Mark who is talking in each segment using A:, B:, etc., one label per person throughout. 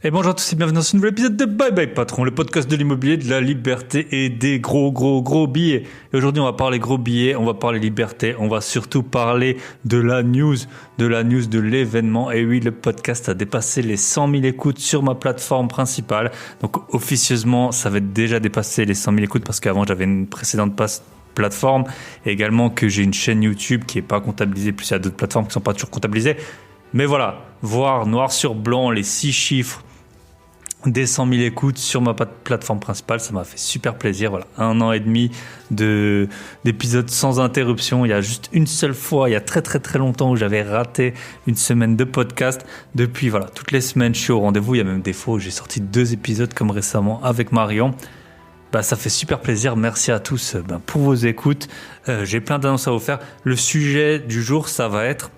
A: Et bonjour à tous et bienvenue dans ce nouvel épisode de Bye Bye Patron, le podcast de l'immobilier, de la liberté et des gros billets. Et aujourd'hui, on va parler gros billets, on va parler liberté, on va surtout parler de la news de l'événement. Et oui, le podcast a dépassé les 100 000 écoutes sur ma plateforme principale. Donc officieusement, ça va déjà dépasser les 100 000 écoutes parce qu'avant, j'avais une précédente plateforme et également que j'ai une chaîne YouTube qui n'est pas comptabilisée, plus il y a d'autres plateformes qui ne sont pas toujours comptabilisées. Mais voilà, voir noir sur blanc les 6 chiffres des 100 000 écoutes sur ma plateforme principale, ça m'a fait super plaisir. Voilà, 1 an et demi d'épisodes sans interruption. Il y a juste une seule fois, il y a très longtemps où j'avais raté une semaine de podcast. Depuis, voilà, toutes les semaines, je suis au rendez-vous. Il y a même des fois où j'ai sorti 2 épisodes comme récemment avec Marion. Ça fait super plaisir. Merci à tous pour vos écoutes. J'ai plein d'annonces à vous faire. Le sujet du jour, ça va être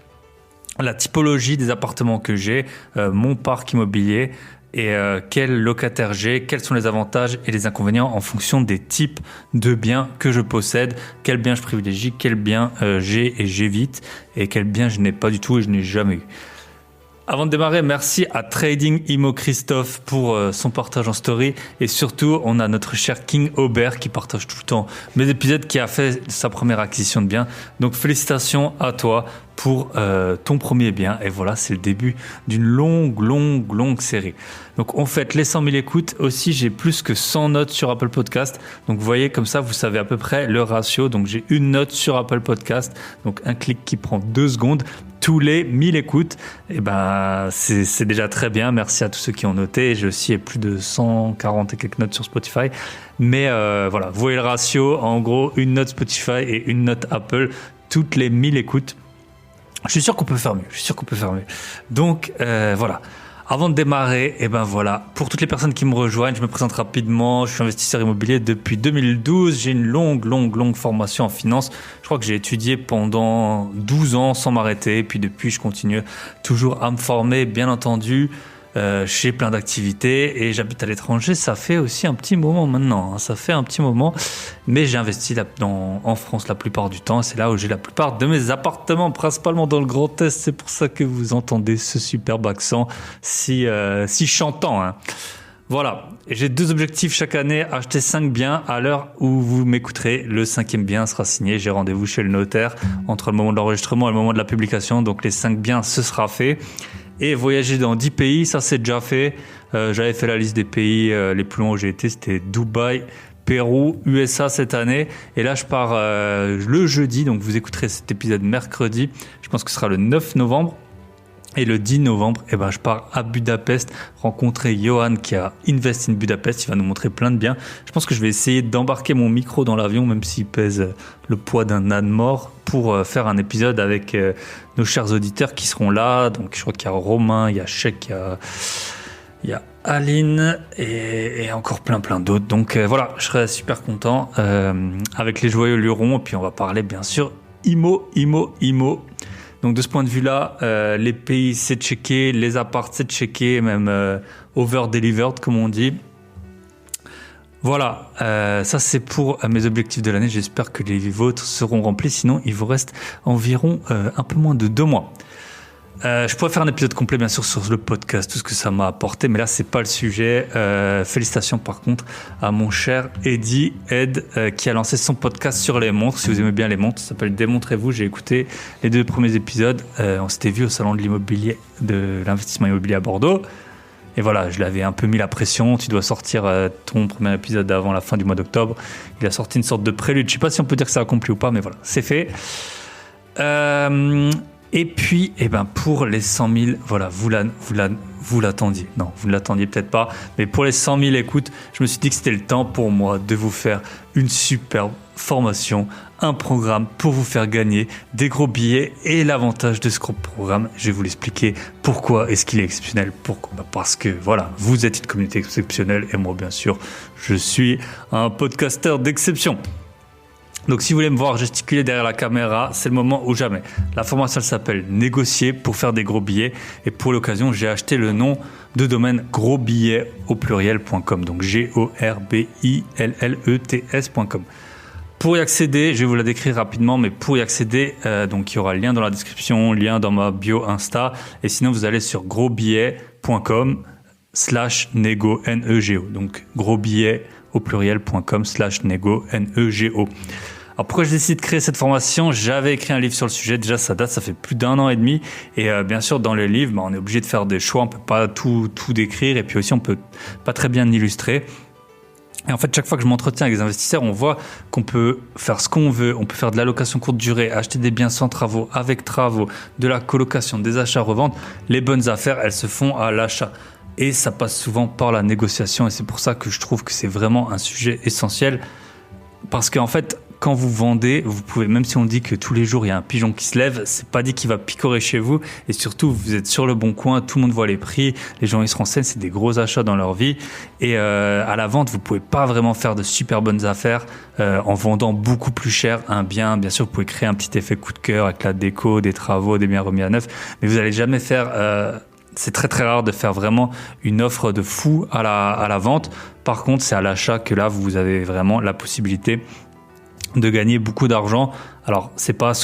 A: la typologie des appartements que j'ai, mon parc immobilier, et quel locataire j'ai, quels sont les avantages et les inconvénients en fonction des types de biens que je possède, quels biens je privilégie, quels biens j'ai et j'évite, et quels biens je n'ai pas du tout et je n'ai jamais eu. Avant de démarrer, merci à Trading Imo Christophe pour son partage en story, et surtout on a notre cher King Aubert qui partage tout le temps mes épisodes, qui a fait sa première acquisition de biens. Donc félicitations à toi pour ton premier bien, et voilà, c'est le début d'une longue série. Donc on fête les 100 000 écoutes. Aussi, j'ai plus que 100 notes sur Apple Podcast. Donc vous voyez, comme ça, vous savez à peu près le ratio. Donc j'ai une note sur Apple Podcast, donc un clic qui prend 2 secondes tous les 1000 écoutes. Et c'est déjà très bien. Merci à tous ceux qui ont noté. J'ai aussi plus de 140 et quelques notes sur Spotify. Mais voilà, vous voyez le ratio. En gros, une note Spotify et une note Apple toutes les 1000 écoutes. Je suis sûr qu'on peut faire mieux. Donc voilà. Avant de démarrer, voilà, pour toutes les personnes qui me rejoignent, je me présente rapidement. Je suis investisseur immobilier depuis 2012. J'ai une longue formation en finance. Je crois que j'ai étudié pendant 12 ans sans m'arrêter. Et puis depuis, je continue toujours à me former, bien entendu. J'ai plein d'activités et j'habite à l'étranger. Ça fait aussi un petit moment maintenant. Ça fait un petit moment. Mais j'ai investi en France la plupart du temps. C'est là où j'ai la plupart de mes appartements, principalement dans le Grand Est. C'est pour ça que vous entendez ce superbe accent si chantant, hein. Voilà, j'ai 2 objectifs chaque année, acheter 5 biens. À l'heure où vous m'écouterez, le 5e bien sera signé. J'ai rendez-vous chez le notaire entre le moment de l'enregistrement et le moment de la publication. Donc les 5 biens, ce sera fait. Et voyager dans 10 pays, ça c'est déjà fait. J'avais fait la liste des pays les plus longs où j'ai été, c'était Dubaï, Pérou, USA cette année. Et là je pars le jeudi, donc vous écouterez cet épisode mercredi. Je pense que ce sera le 9 novembre. Et le 10 novembre, je pars à Budapest rencontrer Johan qui a Invest in Budapest. Il va nous montrer plein de biens. Je pense que je vais essayer d'embarquer mon micro dans l'avion, même s'il pèse le poids d'un âne mort, pour faire un épisode avec nos chers auditeurs qui seront là. Donc je crois qu'il y a Romain, il y a Cheikh, il y a Aline et encore plein d'autres. Donc voilà, je serai super content avec les joyeux lurons. Et puis on va parler bien sûr IMO. Donc de ce point de vue-là, les pays c'est checké, les apparts c'est checké, même over-delivered comme on dit. Voilà, ça c'est pour mes objectifs de l'année. J'espère que les vôtres seront remplis, sinon il vous reste environ un peu moins de 2 mois. Je pourrais faire un épisode complet bien sûr sur le podcast, tout ce que ça m'a apporté, mais là c'est pas le sujet. Félicitations par contre à mon cher Ed qui a lancé son podcast sur les montres. Si vous aimez bien les montres, ça s'appelle Démontrez-vous. J'ai écouté les 2 premiers épisodes. On s'était vu au salon de l'immobilier, de l'investissement immobilier à Bordeaux. Et voilà, je l'avais un peu mis la pression. Tu dois sortir ton premier épisode avant la fin du mois d'octobre. Il a sorti une sorte de prélude. Je sais pas si on peut dire que c'est accompli ou pas, mais voilà, c'est fait. Et puis, pour les 100 000, voilà, vous l'attendiez. Non, vous ne l'attendiez peut-être pas, mais pour les 100 000 écoutes, je me suis dit que c'était le temps pour moi de vous faire une superbe formation, un programme pour vous faire gagner des gros billets. Et l'avantage de ce gros programme, je vais vous l'expliquer. Pourquoi est-ce qu'il est exceptionnel? Pourquoi? Parce que voilà, vous êtes une communauté exceptionnelle et moi, bien sûr, je suis un podcasteur d'exception. Donc si vous voulez me voir gesticuler derrière la caméra, c'est le moment ou jamais. La formation elle s'appelle Négocier pour faire des gros billets. Et pour l'occasion, j'ai acheté le nom de domaine grosbillets au pluriel.com. Donc GORBILLETS.com. Pour y accéder, je vais vous la décrire rapidement, mais pour y accéder, donc il y aura le lien dans la description, lien dans ma bio Insta, et sinon vous allez sur grosbillets.com, nego, N-E-G-O. Donc, grosbillet au pluriel.com /nego, N-E-G-O. Alors pourquoi j'ai décidé de créer cette formation? J'avais écrit un livre sur le sujet, déjà ça date, ça fait plus d'1 an et demi, et bien sûr dans le livre, on est obligé de faire des choix, on peut pas tout décrire, et puis aussi on peut pas très bien illustrer. Et en fait, chaque fois que je m'entretiens avec des investisseurs, on voit qu'on peut faire ce qu'on veut, on peut faire de l'allocation courte durée, acheter des biens sans travaux, avec travaux, de la colocation, des achats-reventes. Les bonnes affaires, elles se font à l'achat. Et ça passe souvent par la négociation, et c'est pour ça que je trouve que c'est vraiment un sujet essentiel, parce qu'en fait, quand vous vendez, vous pouvez, même si on dit que tous les jours il y a un pigeon qui se lève, c'est pas dit qu'il va picorer chez vous, et surtout vous êtes sur le bon coin, tout le monde voit les prix, les gens ils se renseignent, c'est des gros achats dans leur vie, et à la vente vous pouvez pas vraiment faire de super bonnes affaires en vendant beaucoup plus cher un bien. Bien sûr vous pouvez créer un petit effet coup de cœur avec la déco, des travaux, des biens remis à neuf, mais vous allez jamais faire c'est très très rare de faire vraiment une offre de fou à la vente. Par contre c'est à l'achat que là vous avez vraiment la possibilité de gagner beaucoup d'argent. Alors c'est pas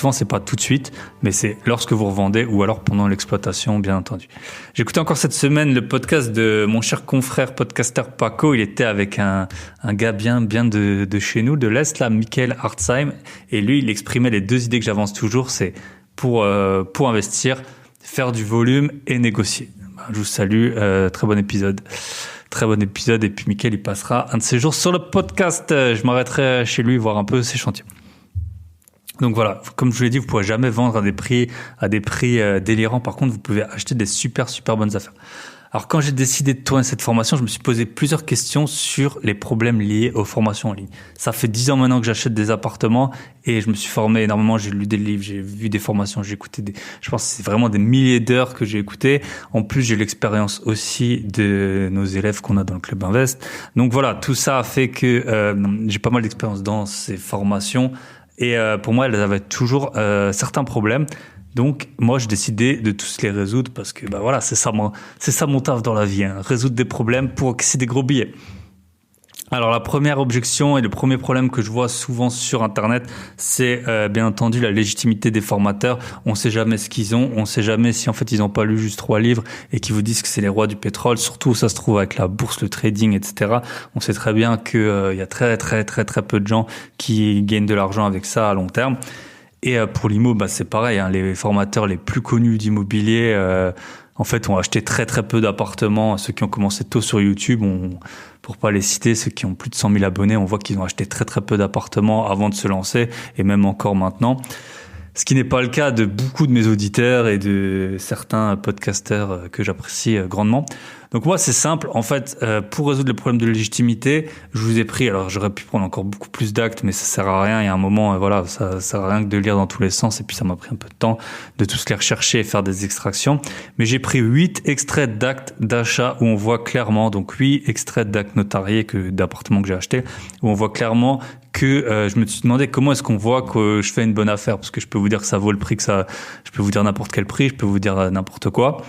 A: tout de suite, mais c'est lorsque vous revendez ou alors pendant l'exploitation, bien entendu. J'ai écouté encore cette semaine le podcast de mon cher confrère podcasteur Paco. Il était avec un gars bien de chez nous, de l'Est, là, Michael Hartzheim, et lui il exprimait les deux idées que j'avance toujours, c'est pour investir, faire du volume et négocier. Je vous salue, très bon épisode. Très bon épisode, et puis Mickaël il passera un de ces jours sur le podcast. Je m'arrêterai chez lui voir un peu ses chantiers. Donc voilà, comme je vous l'ai dit, vous ne pourrez jamais vendre à des prix délirants. Par contre, vous pouvez acheter des super bonnes affaires. Alors quand j'ai décidé de tourner cette formation, je me suis posé plusieurs questions sur les problèmes liés aux formations en ligne. Ça fait 10 ans maintenant que j'achète des appartements et je me suis formé énormément, j'ai lu des livres, j'ai vu des formations, j'ai écouté je pense que c'est vraiment des milliers d'heures que j'ai écoutées. En plus, j'ai l'expérience aussi de nos élèves qu'on a dans le Club Invest. Donc voilà, tout ça a fait que j'ai pas mal d'expérience dans ces formations et pour moi, elles avaient toujours certains problèmes. Donc, moi, j'ai décidé de tous les résoudre parce que, voilà, c'est ça mon taf dans la vie, hein, résoudre des problèmes pour encaisser des gros billets. Alors, la première objection et le premier problème que je vois souvent sur Internet, c'est bien entendu la légitimité des formateurs. On sait jamais ce qu'ils ont, on sait jamais si en fait ils n'ont pas lu juste 3 livres et qui vous disent que c'est les rois du pétrole. Surtout, ça se trouve avec la bourse, le trading, etc. On sait très bien que y a très peu de gens qui gagnent de l'argent avec ça à long terme. Et pour l'IMO, c'est pareil, hein, les formateurs les plus connus d'immobilier, en fait, ont acheté très peu d'appartements. Ceux qui ont commencé tôt sur YouTube, pour pas les citer, ceux qui ont plus de 100 000 abonnés, on voit qu'ils ont acheté très peu d'appartements avant de se lancer, et même encore maintenant. Ce qui n'est pas le cas de beaucoup de mes auditeurs et de certains podcasteurs que j'apprécie grandement. Donc moi, c'est simple. En fait, pour résoudre le problème de légitimité, je vous ai pris, alors j'aurais pu prendre encore beaucoup plus d'actes, mais ça sert à rien. Il y a un moment, voilà, ça sert à rien que de lire dans tous les sens. Et puis ça m'a pris un peu de temps de tous les rechercher et faire des extractions. Mais j'ai pris 8 extraits d'actes d'achat où on voit clairement, donc 8 extraits d'actes notariés d'appartements que j'ai achetés, où on voit clairement que je me suis demandé comment est-ce qu'on voit que je fais une bonne affaire, parce que je peux vous dire que ça vaut le prix que ça, je peux vous dire n'importe quel prix, je peux vous dire n'importe quoi.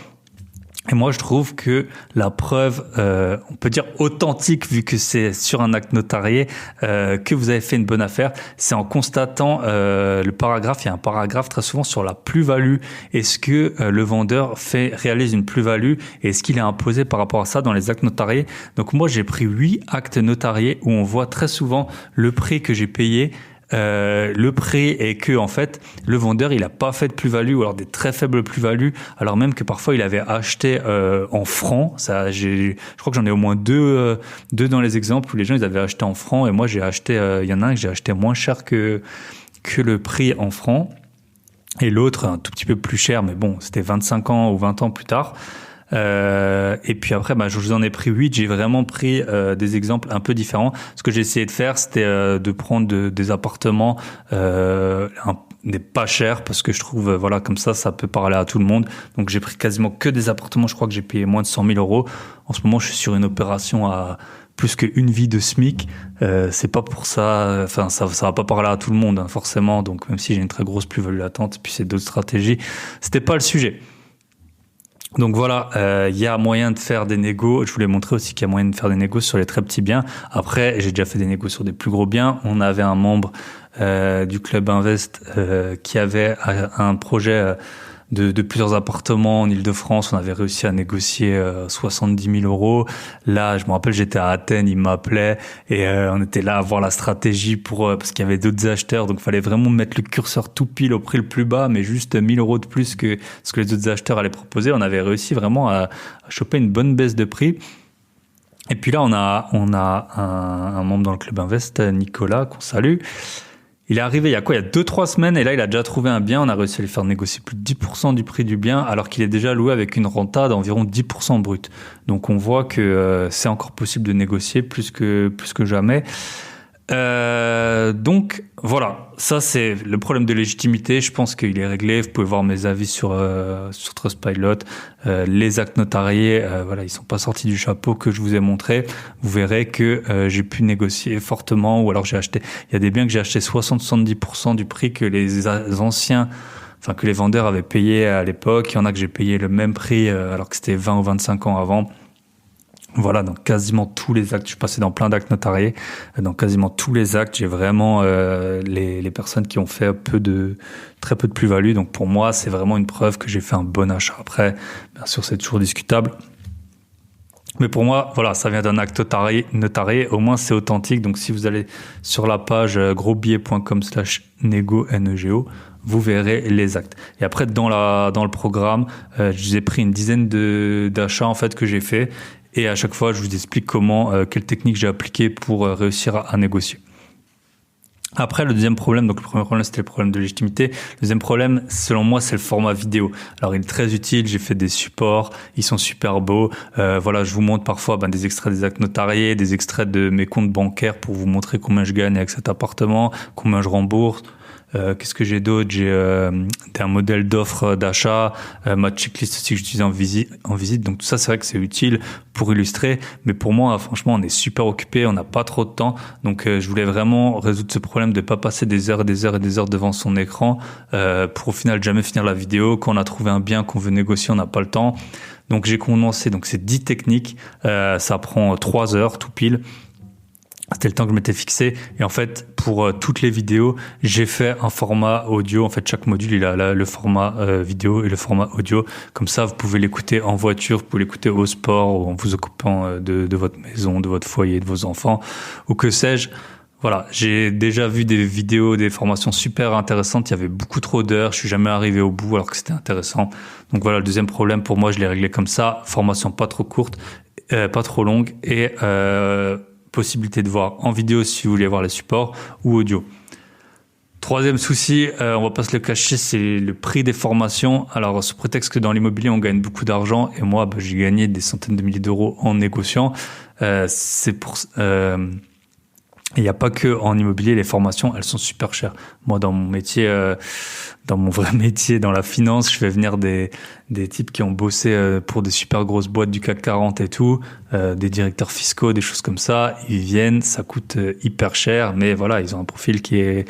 A: Et moi, je trouve que la preuve, on peut dire authentique, vu que c'est sur un acte notarié, que vous avez fait une bonne affaire, c'est en constatant le paragraphe. Il y a un paragraphe très souvent sur la plus-value. Est-ce que le vendeur réalise une plus-value et est-ce qu'il est imposé par rapport à ça dans les actes notariés? Donc moi, j'ai pris 8 actes notariés où on voit très souvent le prix que j'ai payé. Le prix est que en fait le vendeur il a pas fait de plus-value ou alors des très faibles plus-values, alors même que parfois il avait acheté en francs. Ça, je crois que j'en ai au moins deux dans les exemples où les gens ils avaient acheté en francs et moi j'ai acheté, il y en a un que j'ai acheté moins cher que le prix en francs et l'autre un tout petit peu plus cher, mais bon c'était 25 ans ou 20 ans plus tard. Et puis après, je vous en ai pris 8. J'ai vraiment pris des exemples un peu différents. Ce que j'ai essayé de faire, c'était de prendre des appartements des pas chers, parce que je trouve, voilà, comme ça peut parler à tout le monde. Donc j'ai pris quasiment que des appartements. Je crois que j'ai payé moins de 100 000 euros. En ce moment, je suis sur une opération à plus qu'une vie de SMIC. C'est pas pour ça, enfin ça va pas parler à tout le monde, hein, forcément. Donc même si j'ai une très grosse plus-value latente, puis c'est d'autres stratégies, c'était pas le sujet. Donc voilà, il y a moyen de faire des négos. Je voulais montrer aussi qu'il y a moyen de faire des négos sur les très petits biens. Après, j'ai déjà fait des négos sur des plus gros biens. On avait un membre du Club Invest qui avait un projet de plusieurs appartements en Île-de-France. On avait réussi à négocier 70 000 euros. Là, je me rappelle, j'étais à Athènes, ils m'appelaient et on était là à voir la stratégie parce qu'il y avait d'autres acheteurs. Donc, il fallait vraiment mettre le curseur tout pile au prix le plus bas, mais juste 1 000 euros de plus que ce que les autres acheteurs allaient proposer. On avait réussi vraiment à choper une bonne baisse de prix. Et puis là, on a un membre dans le Club Invest, Nicolas, qu'on salue. Il est arrivé il y a 2-3 semaines et là, il a déjà trouvé un bien. On a réussi à lui faire négocier plus de 10% du prix du bien alors qu'il est déjà loué avec une renta d'environ 10% brut. Donc, on voit que c'est encore possible de négocier plus que jamais. Donc voilà, ça c'est le problème de légitimité. Je pense qu'il est réglé. Vous pouvez voir mes avis sur Trustpilot. Les actes notariés, voilà, ils sont pas sortis du chapeau que je vous ai montré. Vous verrez que j'ai pu négocier fortement, ou alors il y a des biens que j'ai acheté 60-70% du prix que les anciens, enfin que les vendeurs avaient payé à l'époque. Il y en a que j'ai payé le même prix alors que c'était 20 ou 25 ans avant. Voilà, dans quasiment tous les actes, je suis passé dans plein d'actes notariés. Dans quasiment tous les actes, j'ai vraiment les personnes qui ont fait très peu de plus-value. Donc pour moi, c'est vraiment une preuve que j'ai fait un bon achat. Après, bien sûr, c'est toujours discutable. Mais pour moi, voilà, ça vient d'un acte notarié. Au moins, c'est authentique. Donc si vous allez sur la page grosbillet.com/nego, vous verrez les actes. Et après, dans le programme, je vous ai pris une dizaine d'achats en fait que j'ai fait. Et à chaque fois, je vous explique quelle technique j'ai appliquée pour réussir à négocier. Après, le deuxième problème, donc le premier problème, c'était le problème de légitimité. Le deuxième problème, selon moi, c'est le format vidéo. Alors, il est très utile. J'ai fait des supports. Ils sont super beaux. Voilà, je vous montre parfois des extraits des actes notariés, des extraits de mes comptes bancaires pour vous montrer combien je gagne avec cet appartement, combien je rembourse. Qu'est-ce que j'ai d'autre? J'ai un modèle d'offre d'achat, ma checklist aussi que j'utilise en visite. Donc tout ça, c'est vrai que c'est utile pour illustrer. Mais pour moi, franchement, on est super occupé, on n'a pas trop de temps. Donc je voulais vraiment résoudre ce problème de pas passer des heures et des heures et des heures devant son écran pour au final jamais finir la vidéo. Quand on a trouvé un bien qu'on veut négocier, on n'a pas le temps. Donc j'ai condensé. Donc c'est 10 techniques. Ça prend 3 heures tout pile. C'était le temps que je m'étais fixé. Et en fait, pour toutes les vidéos, j'ai fait un format audio. En fait, chaque module, il a le format vidéo et le format audio. Comme ça, vous pouvez l'écouter en voiture, vous pouvez l'écouter au sport ou en vous occupant de votre maison, de votre foyer, de vos enfants ou que sais-je. Voilà, j'ai déjà vu des vidéos, des formations super intéressantes. Il y avait beaucoup trop d'heures. Je suis jamais arrivé au bout alors que c'était intéressant. Donc voilà, le deuxième problème pour moi, je l'ai réglé comme ça. Formation pas trop courte, pas trop longue et possibilité de voir en vidéo si vous voulez voir les supports ou audio. Troisième souci, on va pas se le cacher, c'est le prix des formations. Alors, sous prétexte que dans l'immobilier, on gagne beaucoup d'argent et moi, j'ai gagné des centaines de milliers d'euros en négociant. Il n'y a pas que en immobilier, les formations, elles sont super chères. Moi, dans mon métier, dans mon vrai métier, dans la finance, je fais venir des types qui ont bossé pour des super grosses boîtes du CAC 40 et tout, des directeurs fiscaux, des choses comme ça. Ils viennent, ça coûte hyper cher, mais voilà, ils ont un profil qui est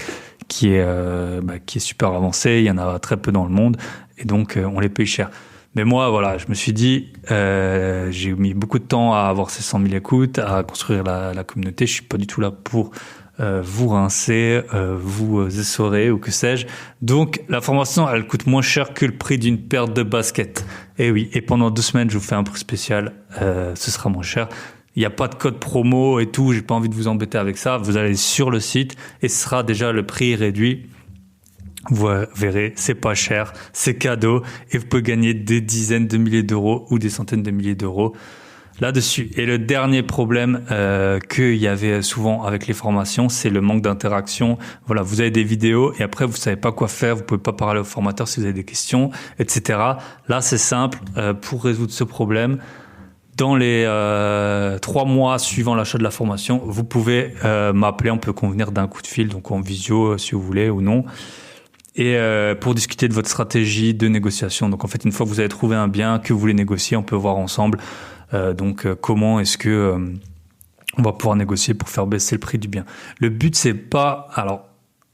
A: super avancé. Il y en a très peu dans le monde, et donc on les paye cher. Mais moi, voilà, je me suis dit, j'ai mis beaucoup de temps à avoir ces 100 000 écoutes, à construire la communauté. Je suis pas du tout là pour vous rincer, vous essorer ou que sais-je. Donc, la formation, elle coûte moins cher que le prix d'une paire de baskets. Et oui, et pendant 2 semaines, je vous fais un prix spécial. Ce sera moins cher. Il n'y a pas de code promo et tout. J'ai pas envie de vous embêter avec ça. Vous allez sur le site et ce sera déjà le prix réduit. Vous verrez, c'est pas cher, c'est cadeau et vous pouvez gagner des dizaines de milliers d'euros ou des centaines de milliers d'euros là-dessus. Et le dernier problème qu'il y avait souvent avec les formations, c'est le manque d'interaction. Voilà, vous avez des vidéos et après vous savez pas quoi faire, vous pouvez pas parler au formateur si vous avez des questions, etc. Là, c'est simple pour résoudre ce problème. Dans les 3 mois suivant l'achat de la formation, vous pouvez m'appeler, on peut convenir d'un coup de fil, donc en visio si vous voulez ou non. Et pour discuter de votre stratégie de négociation. Donc en fait, une fois que vous avez trouvé un bien que vous voulez négocier, on peut voir ensemble comment est-ce que on va pouvoir négocier pour faire baisser le prix du bien. Le but, c'est pas... Alors,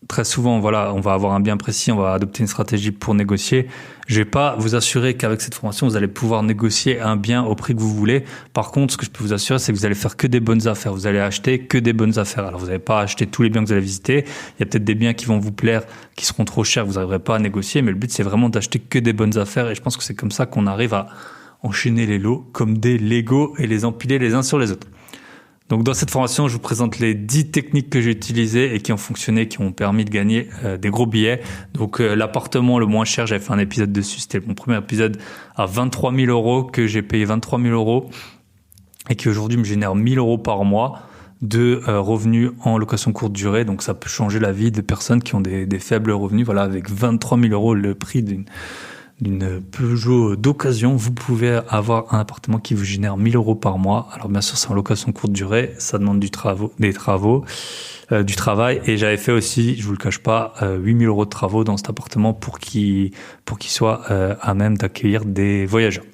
A: très souvent, voilà, on va avoir un bien précis, on va adopter une stratégie pour négocier. Je vais pas vous assurer qu'avec cette formation, vous allez pouvoir négocier un bien au prix que vous voulez. Par contre, ce que je peux vous assurer, c'est que vous allez faire que des bonnes affaires. Vous allez acheter que des bonnes affaires. Alors, vous n'allez pas acheter tous les biens que vous allez visiter. Il y a peut-être des biens qui vont vous plaire, qui seront trop chers, vous n'arriverez pas à négocier. Mais le but, c'est vraiment d'acheter que des bonnes affaires. Et je pense que c'est comme ça qu'on arrive à enchaîner les lots comme des Legos et les empiler les uns sur les autres. Donc dans cette formation, je vous présente les 10 techniques que j'ai utilisées et qui ont fonctionné, qui ont permis de gagner des gros billets. Donc l'appartement le moins cher, j'avais fait un épisode dessus, c'était mon premier épisode à 23 000 euros, que j'ai payé 23 000 euros et qui aujourd'hui me génère 1 000 euros par mois de revenus en location courte durée. Donc ça peut changer la vie de personnes qui ont des faibles revenus. Voilà, avec 23 000 euros, le prix d'une Peugeot d'occasion, vous pouvez avoir un appartement qui vous génère 1 000 euros par mois. Alors bien sûr, c'est en location courte durée, ça demande du travail, et j'avais fait aussi, je vous le cache pas, 8 000 euros de travaux dans cet appartement pour qu'il soit à même d'accueillir des voyageurs.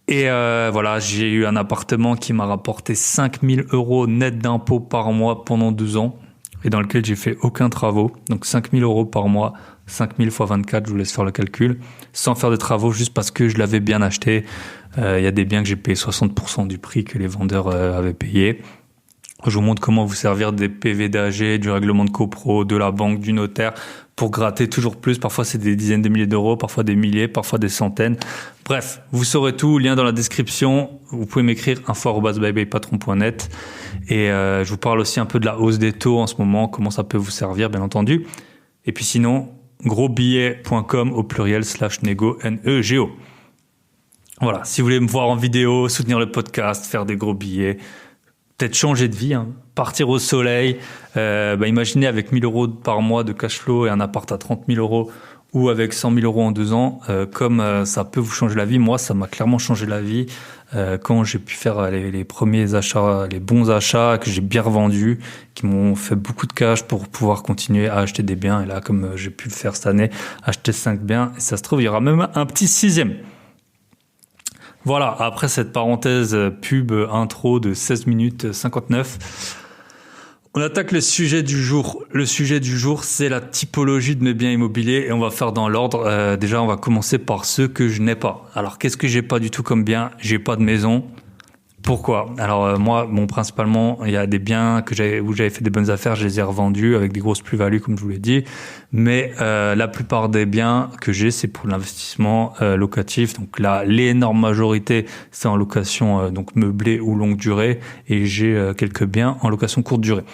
A: Et voilà, j'ai eu un appartement qui m'a rapporté 5 000 euros net d'impôts par mois pendant 12 ans et dans lequel j'ai fait aucun travaux. Donc 5 000 euros par mois, 5 000 fois 24, je vous laisse faire le calcul, sans faire de travaux, juste parce que je l'avais bien acheté. Il y a des biens que j'ai payé 60% du prix que les vendeurs avaient payé. Je vous montre comment vous servir des PV d'AG, du règlement de copro, de la banque, du notaire, pour gratter toujours plus. Parfois, c'est des dizaines de milliers d'euros, parfois des milliers, parfois des centaines. Bref, vous saurez tout, lien dans la description. Vous pouvez m'écrire info@byebyepatron.net. Et je vous parle aussi un peu de la hausse des taux en ce moment, comment ça peut vous servir, bien entendu. Et puis sinon, grosbillet.com au pluriel /nego, N-E-G-O. Voilà, si vous voulez me voir en vidéo, soutenir le podcast, faire des gros billets, peut-être changer de vie, partir au soleil, imaginez avec 1 000 euros par mois de cash flow et un appart à 30 000 euros ou avec 100 000 euros en 2 ans, comme ça peut vous changer la vie. Moi, ça m'a clairement changé la vie quand j'ai pu faire les premiers achats, les bons achats que j'ai bien revendus, qui m'ont fait beaucoup de cash pour pouvoir continuer à acheter des biens. Et là, comme j'ai pu le faire cette année, acheter 5 biens. Et ça se trouve, il y aura même un petit 6e. Voilà, après cette parenthèse pub intro de 16 minutes 59, on attaque le sujet du jour. Le sujet du jour, c'est la typologie de mes biens immobiliers et on va faire dans l'ordre. Déjà, on va commencer par ceux que je n'ai pas. Alors, qu'est-ce que j'ai pas du tout comme bien? J'ai pas de maison. Pourquoi? Alors moi, principalement, il y a des biens où j'avais fait des bonnes affaires, je les ai revendus avec des grosses plus-values, comme je vous l'ai dit. Mais la plupart des biens que j'ai, c'est pour l'investissement locatif. Donc là, l'énorme majorité, c'est en location donc meublée ou longue durée, et j'ai quelques biens en location courte durée.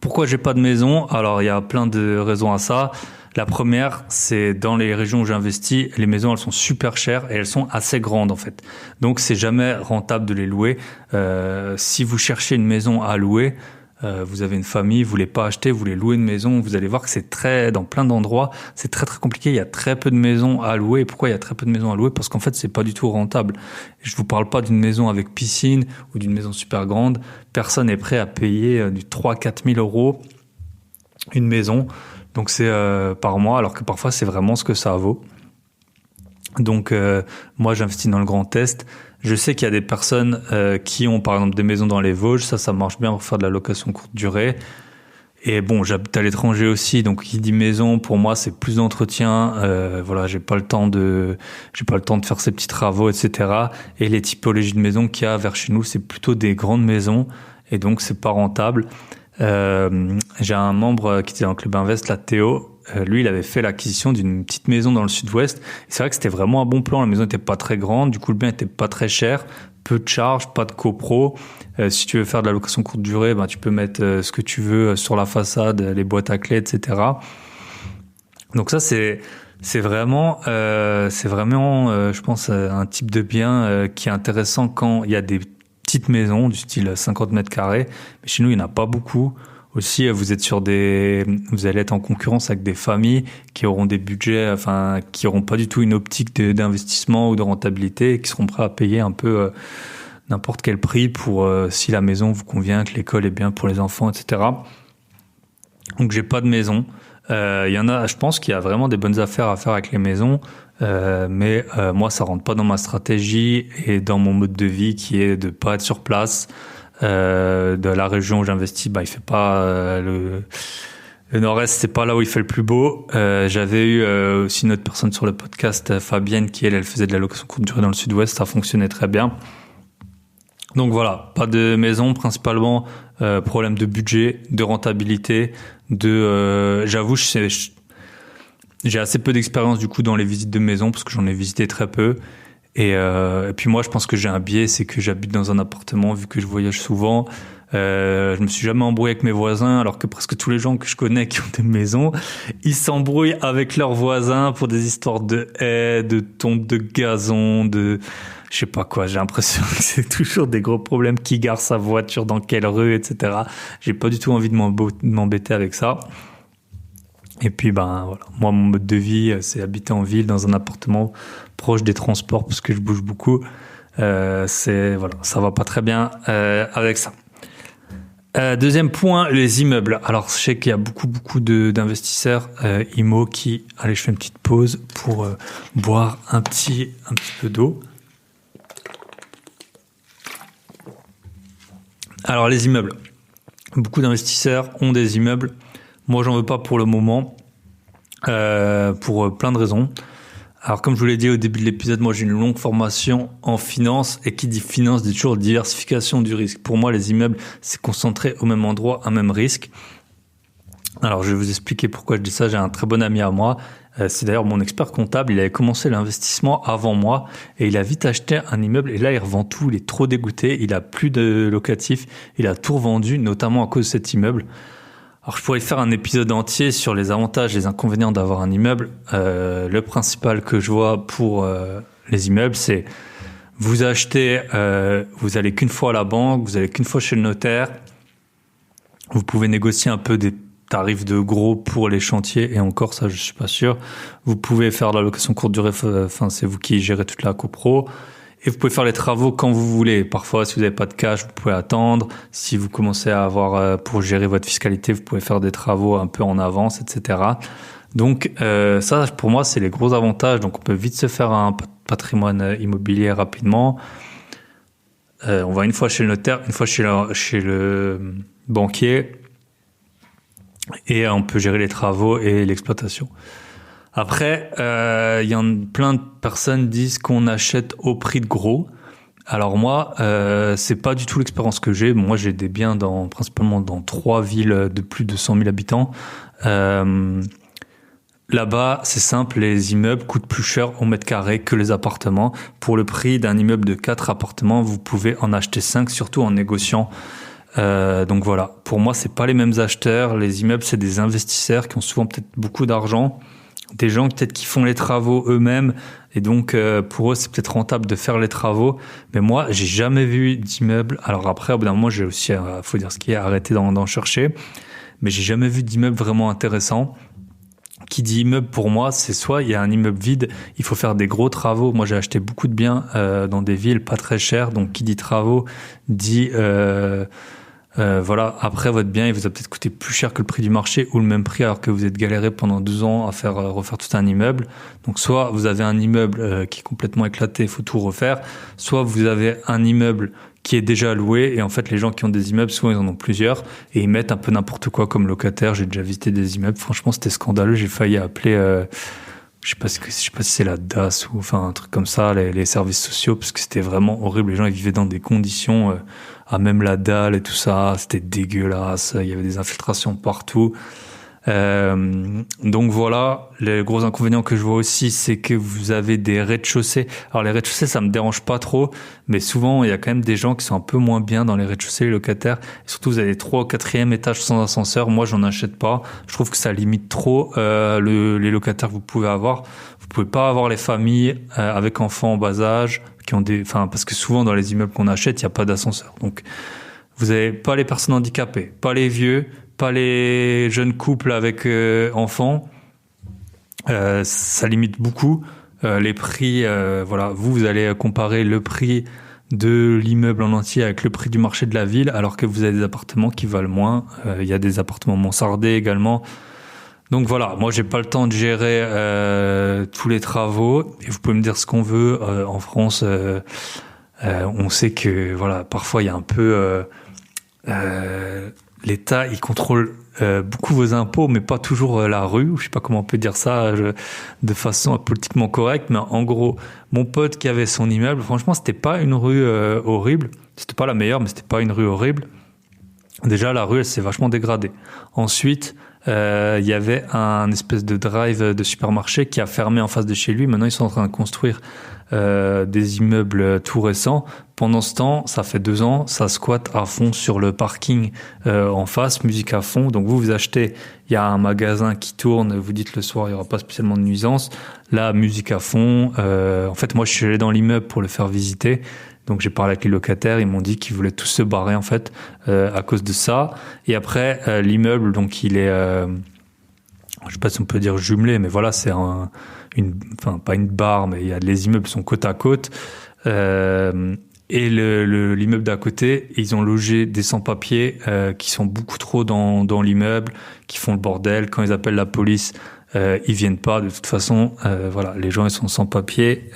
A: Pourquoi j'ai pas de maison? Alors il y a plein de raisons à ça. La première, c'est dans les régions où j'investis, les maisons, elles sont super chères et elles sont assez grandes en fait. Donc c'est jamais rentable de les louer. Si vous cherchez une maison à louer, vous avez une famille, vous voulez pas acheter, vous voulez louer une maison, vous allez voir que dans plein d'endroits, c'est très très compliqué. Il y a très peu de maisons à louer. Et pourquoi il y a très peu de maisons à louer? Parce qu'en fait, c'est pas du tout rentable. Je vous parle pas d'une maison avec piscine ou d'une maison super grande. Personne n'est prêt à payer du 3-4 000 euros une maison. Donc c'est par mois, alors que parfois c'est vraiment ce que ça vaut. Donc moi j'investis dans le Grand Est. Je sais qu'il y a des personnes qui ont par exemple des maisons dans les Vosges, ça marche bien pour faire de la location courte durée. Et bon, j'habite à l'étranger aussi, donc qui dit maison pour moi c'est plus d'entretien. Voilà, j'ai pas le temps de faire ces petits travaux, etc. Et les typologies de maisons qu'il y a vers chez nous, c'est plutôt des grandes maisons et donc c'est pas rentable. J'ai un membre qui était dans le Club Invest, là, Théo. Lui, il avait fait l'acquisition d'une petite maison dans le sud-ouest. Et c'est vrai que c'était vraiment un bon plan. La maison était pas très grande. Du coup, le bien était pas très cher. Peu de charges, pas de copro. Si tu veux faire de la location courte durée, tu peux mettre ce que tu veux sur la façade, les boîtes à clés, etc. Donc ça, c'est vraiment, je pense, un type de bien qui est intéressant quand il y a des petites maisons du style 50 mètres carrés, mais chez nous il n'y en a pas beaucoup. Aussi, vous allez être en concurrence avec des familles qui auront des budgets, qui auront pas du tout une optique d'investissement ou de rentabilité, et qui seront prêts à payer un peu n'importe quel prix pour si la maison vous convient, que l'école est bien pour les enfants, etc. Donc j'ai pas de maison. Il y en a, je pense qu'il y a vraiment des bonnes affaires à faire avec les maisons. Mais moi ça rentre pas dans ma stratégie et dans mon mode de vie qui est de pas être sur place. De la région où j'investis, il fait pas Le Nord-Est, c'est pas là où il fait le plus beau. J'avais eu aussi une autre personne sur le podcast, Fabienne, qui elle faisait de la location courte durée dans le Sud-Ouest. Ça fonctionnait très bien. Donc voilà, pas de maison, principalement problème de budget, de rentabilité, j'avoue, j'ai assez peu d'expérience du coup dans les visites de maison parce que j'en ai visité très peu. Et puis moi, je pense que j'ai un biais, c'est que j'habite dans un appartement vu que je voyage souvent. Je me suis jamais embrouillé avec mes voisins, alors que presque tous les gens que je connais qui ont des maisons, ils s'embrouillent avec leurs voisins pour des histoires de haies, de tonte de gazon, je sais pas quoi. J'ai l'impression que c'est toujours des gros problèmes. Qui gare sa voiture dans quelle rue, etc. J'ai pas du tout envie de m'embêter avec ça. Et puis voilà, moi mon mode de vie, c'est habiter en ville dans un appartement proche des transports parce que je bouge beaucoup. Voilà, ça va pas très bien avec ça. Deuxième point, les immeubles. Alors je sais qu'il y a beaucoup d'investisseurs IMO qui... Allez, je fais une petite pause pour boire un petit peu d'eau. Alors les immeubles. Beaucoup d'investisseurs ont des immeubles. Moi, j'en veux pas pour le moment, pour plein de raisons. Alors, comme je vous l'ai dit au début de l'épisode, moi, j'ai une longue formation en finance. Et qui dit finance dit toujours diversification du risque. Pour moi, les immeubles, c'est concentré au même endroit, un même risque. Alors, je vais vous expliquer pourquoi je dis ça. J'ai un très bon ami à moi. C'est d'ailleurs mon expert comptable. Il avait commencé l'investissement avant moi. Et il a vite acheté un immeuble. Et là, il revend tout. Il est trop dégoûté. Il a plus de locatif. Il a tout revendu, notamment à cause de cet immeuble. Alors, je pourrais faire un épisode entier sur les avantages et les inconvénients d'avoir un immeuble. Le principal que je vois pour les immeubles, c'est vous achetez, vous allez qu'une fois à la banque, vous allez qu'une fois chez le notaire. Vous pouvez négocier un peu des tarifs de gros pour les chantiers et encore ça, je suis pas sûr. Vous pouvez faire de la location courte durée, c'est vous qui gérez toute la copro. Et vous pouvez faire les travaux quand vous voulez. Parfois, si vous n'avez pas de cash, vous pouvez attendre. Si vous commencez à avoir, pour gérer votre fiscalité, vous pouvez faire des travaux un peu en avance, etc. Donc, ça, pour moi, c'est les gros avantages. Donc, on peut vite se faire un patrimoine immobilier rapidement. On va une fois chez le notaire, une fois chez le banquier. Et on peut gérer les travaux et l'exploitation. Après, plein de personnes disent qu'on achète au prix de gros. Alors moi, c'est pas du tout l'expérience que j'ai. Moi, j'ai des biens principalement dans 3 villes de plus de 100 000 habitants. Là-bas, c'est simple, les immeubles coûtent plus cher au mètre carré que les appartements. Pour le prix d'un immeuble de 4 appartements, vous pouvez en acheter 5, surtout en négociant. Donc voilà, pour moi, c'est pas les mêmes acheteurs. Les immeubles, c'est des investisseurs qui ont souvent peut-être beaucoup d'argent. Des gens peut-être qui font les travaux eux-mêmes et donc pour eux c'est peut-être rentable de faire les travaux, mais moi j'ai jamais vu d'immeuble. Alors après au bout d'un moment j'ai aussi, faut dire ce qui est, arrêté d'en chercher, mais j'ai jamais vu d'immeuble vraiment intéressant. Qui dit immeuble pour moi, c'est soit il y a un immeuble vide, il faut faire des gros travaux. Moi j'ai acheté beaucoup de biens dans des villes pas très chères, donc qui dit travaux dit voilà, après votre bien il vous a peut-être coûté plus cher que le prix du marché ou le même prix alors que vous êtes galéré pendant 2 ans à refaire tout un immeuble. Donc soit vous avez un immeuble qui est complètement éclaté, il faut tout refaire, soit vous avez un immeuble qui est déjà loué et en fait les gens qui ont des immeubles souvent ils en ont plusieurs et ils mettent un peu n'importe quoi comme locataire. J'ai déjà visité des immeubles, franchement c'était scandaleux, j'ai failli appeler je sais pas si c'est la DAS ou enfin un truc comme ça, les services sociaux, parce que c'était vraiment horrible. Les gens ils vivaient dans des conditions à même la dalle et tout ça, c'était dégueulasse. Il y avait des infiltrations partout. Donc voilà, les gros inconvénients que je vois aussi, c'est que vous avez des rez-de-chaussée. Alors les rez-de-chaussée, ça me dérange pas trop, mais souvent il y a quand même des gens qui sont un peu moins bien dans les rez-de-chaussée, les locataires. Et surtout, vous avez 3 ou 4e étage sans ascenseur. Moi, j'en achète pas. Je trouve que ça limite trop les locataires que vous pouvez avoir. Vous pouvez pas avoir les familles avec enfants en bas âge qui ont parce que souvent dans les immeubles qu'on achète, il y a pas d'ascenseur. Donc vous avez pas les personnes handicapées, pas les vieux, pas les jeunes couples avec enfants. Ça limite beaucoup les prix. Voilà, vous allez comparer le prix de l'immeuble en entier avec le prix du marché de la ville, alors que vous avez des appartements qui valent moins. Il y a des appartements mansardés également. Donc voilà, moi j'ai pas le temps de gérer tous les travaux. Et vous pouvez me dire ce qu'on veut. En France, on sait que voilà, parfois il y a un peu l'État, il contrôle beaucoup vos impôts, mais pas toujours la rue. Je sais pas comment on peut dire ça de façon politiquement correcte, mais en gros, mon pote qui avait son immeuble, franchement, c'était pas une rue horrible. C'était pas la meilleure, mais c'était pas une rue horrible. Déjà, la rue, elle s'est vachement dégradée. Ensuite, il y avait un espèce de drive de supermarché qui a fermé en face de chez lui. Maintenant, ils sont en train de construire des immeubles tout récents. Pendant ce temps, ça fait 2 ans, ça squatte à fond sur le parking en face, musique à fond. Donc vous achetez, il y a un magasin qui tourne, vous dites le soir, il n'y aura pas spécialement de nuisance. Là, musique à fond. En fait, moi, je suis allé dans l'immeuble pour le faire visiter. Donc j'ai parlé avec les locataires, ils m'ont dit qu'ils voulaient tous se barrer en fait à cause de ça. Et après l'immeuble, donc il est, je sais pas si on peut dire jumelé, mais voilà, c'est enfin pas une barre, mais les immeubles sont côte à côte. Et l'immeuble d'à côté, ils ont logé des sans-papiers qui sont beaucoup trop dans l'immeuble, qui font le bordel. Quand ils appellent la police, ils viennent pas. De toute façon, voilà, les gens ils sont sans-papiers.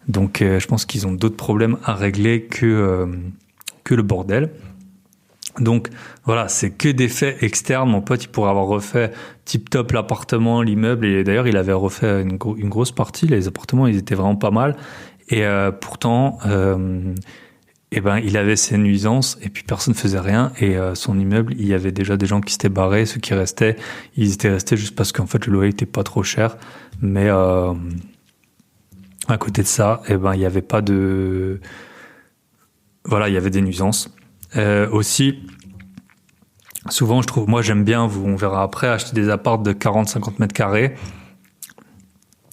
A: Donc je pense qu'ils ont d'autres problèmes à régler que le bordel. Donc voilà, c'est que des faits externes. Mon pote, il pourrait avoir refait tip-top l'appartement, l'immeuble, et d'ailleurs il avait refait une grosse partie. Les appartements, ils étaient vraiment pas mal. Et pourtant, il avait ses nuisances et puis personne faisait rien. Et son immeuble, il y avait déjà des gens qui s'étaient barrés. Ceux qui restaient, ils étaient restés juste parce qu'en fait le loyer était pas trop cher. Mais à côté de ça, il y avait pas de... Voilà, il y avait des nuisances. Aussi, souvent, je trouve... Moi, j'aime bien, on verra après, acheter des apparts de 40-50 mètres carrés.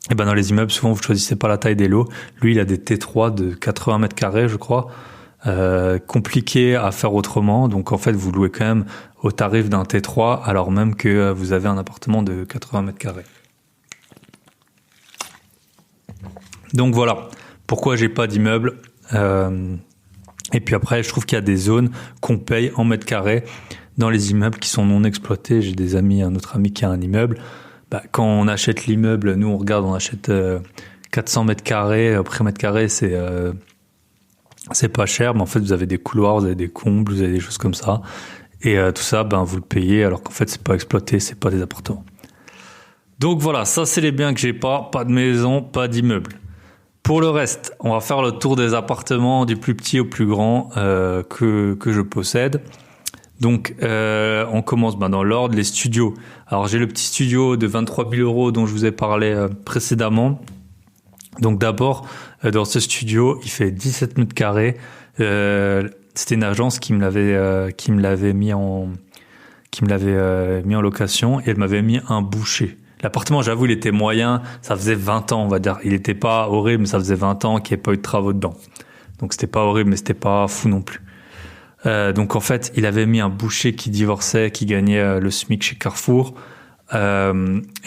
A: Et dans les immeubles, souvent, vous choisissez pas la taille des lots. Lui, il a des T3 de 80 mètres carrés, je crois. Compliqué à faire autrement. Donc, en fait, vous louez quand même au tarif d'un T3, alors même que vous avez un appartement de 80 mètres carrés. Donc voilà, pourquoi j'ai pas d'immeuble. Et puis après, je trouve qu'il y a des zones qu'on paye en mètres carrés dans les immeubles qui sont non exploités. J'ai un autre ami qui a un immeuble. Quand on achète l'immeuble, nous on regarde, on achète 400 mètres carrés. Après mètre carré, c'est pas cher, mais en fait vous avez des couloirs, vous avez des combles, vous avez des choses comme ça. Et tout ça, vous le payez alors qu'en fait c'est pas exploité, c'est pas des appartements. Donc voilà, ça c'est les biens que j'ai pas de maison, pas d'immeuble. Pour le reste, on va faire le tour des appartements du plus petit au plus grand que je possède. Donc, on commence dans l'ordre, les studios. Alors, j'ai le petit studio de 23 000 € dont je vous ai parlé précédemment. Donc, d'abord, dans ce studio, il fait 17 mètres carrés. C'était une agence qui me l'avait mis en location et elle m'avait mis un boucher. L'appartement, j'avoue, il était moyen. Ça faisait 20 ans, on va dire. Il était pas horrible, mais ça faisait 20 ans qu'il n'y avait pas eu de travaux dedans. Donc, c'était pas horrible, mais c'était pas fou non plus. Donc, en fait, il avait mis un boucher qui divorçait, qui gagnait le SMIC chez Carrefour. Et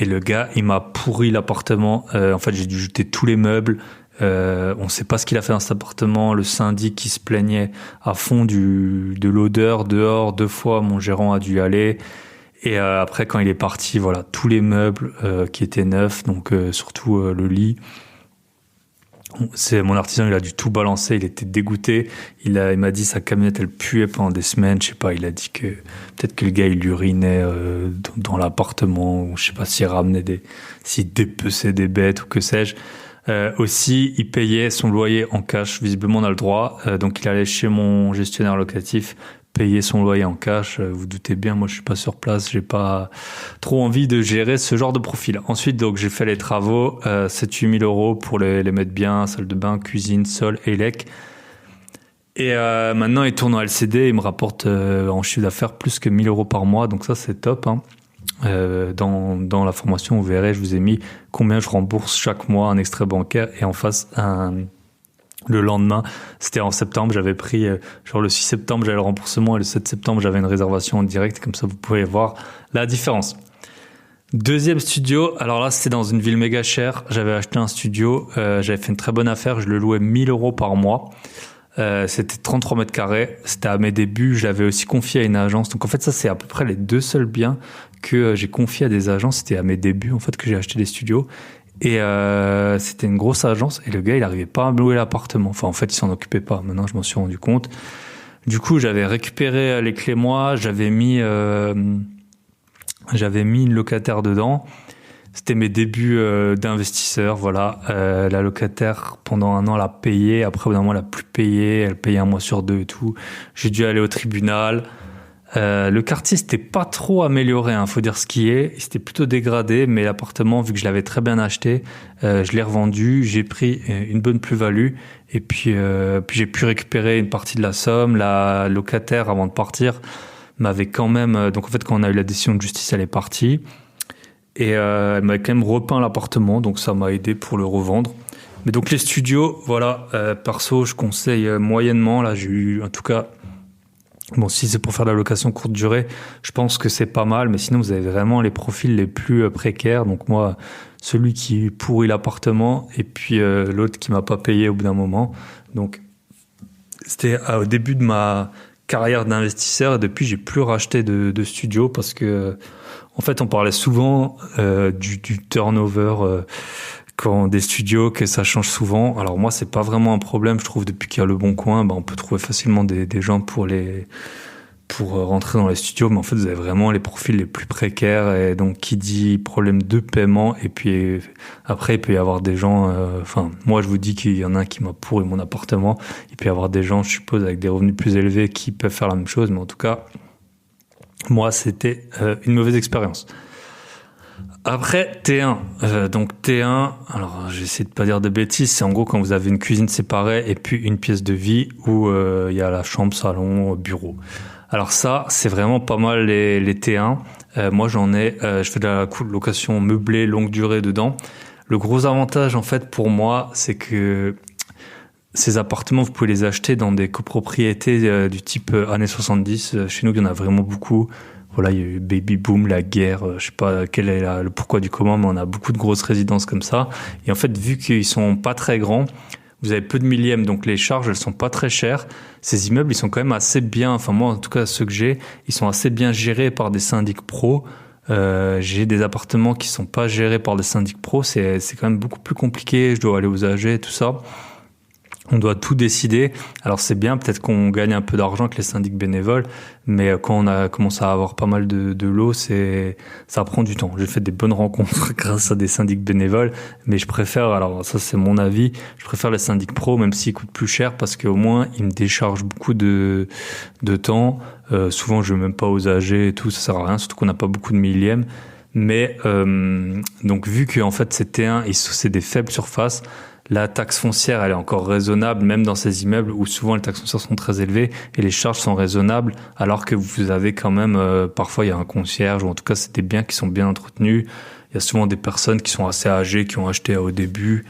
A: le gars, il m'a pourri l'appartement. En fait, j'ai dû jeter tous les meubles. On sait pas ce qu'il a fait dans cet appartement. Le syndic qui se plaignait à fond de l'odeur dehors. 2 fois, mon gérant a dû y aller. Et après, quand il est parti, voilà, tous les meubles qui étaient neufs, donc surtout le lit. C'est mon artisan, il a dû tout balancer, il était dégoûté. Il m'a dit sa camionnette, elle puait pendant des semaines. Je sais pas, il a dit que peut-être que le gars il urinait dans l'appartement, ou je sais pas s'il dépeçait des bêtes ou que sais-je. Aussi, il payait son loyer en cash. Visiblement, on a le droit. Donc, il allait chez mon gestionnaire locatif payer son loyer en cash. Vous doutez bien, moi je suis pas sur place, j'ai pas trop envie de gérer ce genre de profil. Ensuite, donc j'ai fait les travaux, 7-8 000 € pour les mettre bien, salle de bain, cuisine, sol, élec. Et maintenant, il tourne en LCD, il me rapporte en chiffre d'affaires plus que 1 000 € par mois, donc ça c'est top. Dans la formation, vous verrez, je vous ai mis combien je rembourse chaque mois, un extrait bancaire, et en face le lendemain, c'était en septembre, j'avais pris, le 6 septembre, j'avais le remboursement et le 7 septembre, j'avais une réservation en direct. Comme ça, vous pouvez voir la différence. Deuxième studio, alors là, c'était dans une ville méga chère. J'avais acheté un studio, j'avais fait une très bonne affaire, je le louais 1 000 € par mois. C'était 33 mètres carrés. C'était à mes débuts, je l'avais aussi confié à une agence. Donc en fait, ça, c'est à peu près les 2 seuls biens que j'ai confiés à des agences. C'était à mes débuts, en fait, que j'ai acheté des studios. Et c'était une grosse agence et le gars il arrivait pas à me louer l'appartement. Enfin en fait il s'en occupait pas. Maintenant je m'en suis rendu compte. Du coup, j'avais récupéré les clés moi, j'avais mis une locataire dedans. C'était mes débuts d'investisseur, voilà. La locataire, pendant un an, l'a payé. Après, au bout d'un moment, elle l'a plus payé. Elle payait 1 mois sur 2 et tout. J'ai dû aller au tribunal. Le quartier, c'était pas trop amélioré, hein, faut dire ce qui est. C'était plutôt dégradé, mais l'appartement, vu que je l'avais très bien acheté, je l'ai revendu. J'ai pris une bonne plus-value. Et puis j'ai pu récupérer une partie de la somme. La locataire, avant de partir, m'avait quand même... donc en fait, quand on a eu la décision de justice, elle est partie. Et elle m'avait quand même repeint l'appartement, donc ça m'a aidé pour le revendre. Mais donc les studios, voilà, perso, je conseille moyennement. Là, j'ai eu, en tout cas, bon, si c'est pour faire de la location courte durée, je pense que c'est pas mal. Mais sinon, vous avez vraiment les profils les plus précaires. Donc moi, celui qui pourrit l'appartement et puis l'autre qui m'a pas payé au bout d'un moment. Donc c'était au début de ma carrière d'investisseur. Et depuis, j'ai plus racheté de studio parce que en fait, on parlait souvent du turnover quand des studios, que ça change souvent. Alors moi, c'est pas vraiment un problème, je trouve. Depuis qu'il y a Le Bon Coin, on peut trouver facilement des gens pour rentrer dans les studios. Mais en fait, vous avez vraiment les profils les plus précaires. Et donc, qui dit problème de paiement. Et puis après, il peut y avoir des gens... moi, je vous dis qu'il y en a un qui m'a pourri mon appartement. Il peut y avoir des gens, je suppose, avec des revenus plus élevés qui peuvent faire la même chose. Mais en tout cas... moi, c'était une mauvaise expérience. Après, T1. Donc T1, alors j'essaie de pas dire de bêtises, c'est en gros quand vous avez une cuisine séparée et puis une pièce de vie où il y a la chambre, salon, bureau. Alors ça, c'est vraiment pas mal les T1. Moi, je fais de la location meublée longue durée dedans. Le gros avantage, en fait, pour moi, c'est que ces appartements, vous pouvez les acheter dans des copropriétés du type années 70. Chez nous, il y en a vraiment beaucoup. Voilà, il y a eu Baby Boom, la guerre, je sais pas quel est le pourquoi du comment, mais on a beaucoup de grosses résidences comme ça. Et en fait, vu qu'ils sont pas très grands, vous avez peu de millièmes, donc les charges, elles sont pas très chères. Ces immeubles, ils sont quand même assez bien, enfin moi, en tout cas, ceux que j'ai, ils sont assez bien gérés par des syndics pros. J'ai des appartements qui sont pas gérés par des syndics pros, c'est quand même beaucoup plus compliqué, je dois aller aux AG et tout ça. On doit tout décider. Alors c'est bien, peut-être qu'on gagne un peu d'argent avec les syndics bénévoles, mais quand on a commencé à avoir pas mal de lots, ça prend du temps. J'ai fait des bonnes rencontres grâce à des syndics bénévoles, mais je préfère, alors ça c'est mon avis, je préfère les syndics pros, même s'ils coûtent plus cher, parce qu'au moins ils me déchargent beaucoup de temps. Souvent je vais même pas aux AG et tout, ça sert à rien, surtout qu'on n'a pas beaucoup de millièmes. Mais donc vu que en fait c'est T1 et c'est des faibles surfaces, la taxe foncière, elle est encore raisonnable, même dans ces immeubles où souvent les taxes foncières sont très élevées et les charges sont raisonnables, alors que vous avez quand même, parfois il y a un concierge, ou en tout cas c'est des biens qui sont bien entretenus. Il y a souvent des personnes qui sont assez âgées, qui ont acheté au début,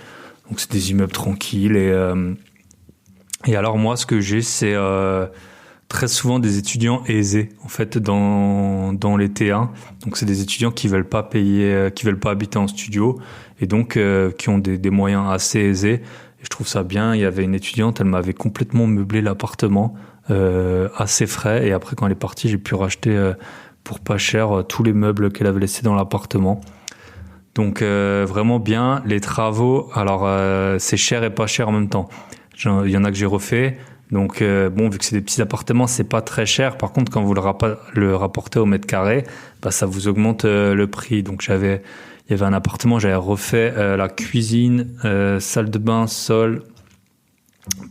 A: donc c'est des immeubles tranquilles. Et alors moi, ce que j'ai, c'est très souvent des étudiants aisés, en fait, dans les T1. Donc c'est des étudiants qui veulent pas payer, qui veulent pas habiter en studio, et donc qui ont des moyens assez aisés. Et je trouve ça bien. Il y avait une étudiante, elle m'avait complètement meublé l'appartement à ses frais, et après quand elle est partie, j'ai pu racheter pour pas cher tous les meubles qu'elle avait laissés dans l'appartement. Donc vraiment bien. Les travaux, alors c'est cher et pas cher en même temps. Il y en a que j'ai refait. Donc vu que c'est des petits appartements, c'est pas très cher. Par contre, quand vous le rapportez au mètre carré, ça vous augmente le prix. Donc il y avait un appartement, j'avais refait la cuisine, salle de bain, sol,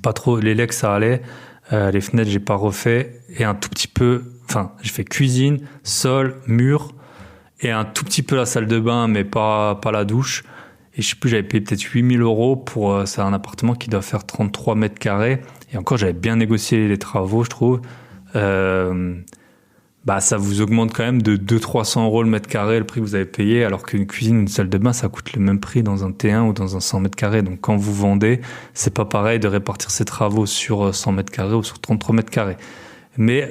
A: pas trop, les legs ça allait, les fenêtres j'ai pas refait, et un tout petit peu, j'ai fait cuisine, sol, mur, et un tout petit peu la salle de bain, mais pas la douche. Et je sais plus, j'avais payé peut-être 8 000 euros pour, c'est un appartement qui doit faire 33 mètres carrés. Et encore, j'avais bien négocié les travaux, je trouve. Ça vous augmente quand même de 200-300 euros le mètre carré, le prix que vous avez payé, alors qu'une cuisine, une salle de bain, ça coûte le même prix dans un T1 ou dans un 100 mètres carrés. Donc quand vous vendez, c'est pas pareil de répartir ces travaux sur 100 mètres carrés ou sur 33 mètres carrés. Mais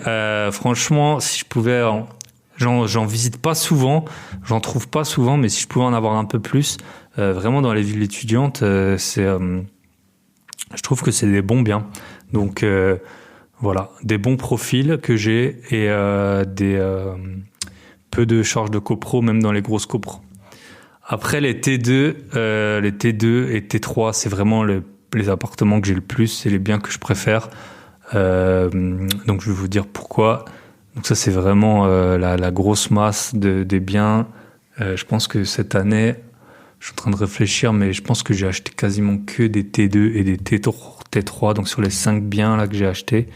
A: franchement, si je pouvais... J'en visite pas souvent, j'en trouve pas souvent, mais si je pouvais en avoir un peu plus, vraiment dans les villes étudiantes, je trouve que c'est des bons biens. Donc voilà, des bons profils que j'ai, et peu de charges de copro, même dans les grosses copros. Après les T2 et T3, c'est vraiment les appartements que j'ai le plus, c'est les biens que je préfère. Donc je vais vous dire pourquoi. Donc ça c'est vraiment la grosse masse des biens. Je pense que cette année, je suis en train de réfléchir, mais je pense que j'ai acheté quasiment que des T2 et des T3. Donc sur les 5 biens là que j'ai achetés.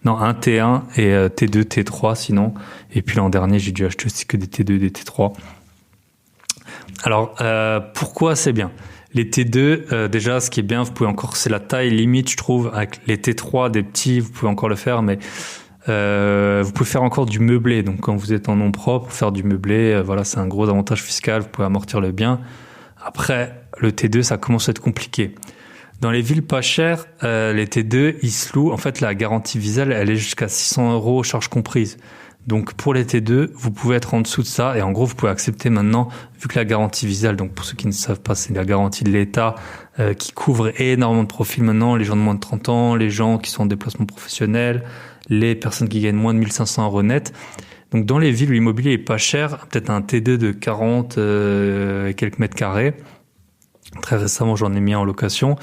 A: Non, un T1 et T2, T3 sinon. Et puis l'an dernier, j'ai dû acheter aussi que des T2 et des T3. Alors, pourquoi c'est bien ? Les T2, déjà, ce qui est bien, vous pouvez encore, c'est la taille limite, je trouve. Avec les T3, des petits, vous pouvez encore le faire, mais vous pouvez faire encore du meublé. Donc, quand vous êtes en nom propre, faire du meublé, voilà, c'est un gros avantage fiscal. Vous pouvez amortir le bien. Après, le T2, ça commence à être compliqué. Dans les villes pas chères, les T2, ils se louent. En fait, la garantie Visal, elle est jusqu'à 600 € charges comprises. Donc, pour les T2, vous pouvez être en dessous de ça. Et en gros, vous pouvez accepter maintenant, vu que la garantie Visal, donc pour ceux qui ne savent pas, c'est la garantie de l'État qui couvre énormément de profils maintenant. Les gens de moins de 30 ans, les gens qui sont en déplacement professionnel, les personnes qui gagnent moins de 1500 € net. Donc, dans les villes où l'immobilier est pas cher, peut-être un T2 de 40 et quelques mètres carrés. Très récemment, j'en ai mis en location.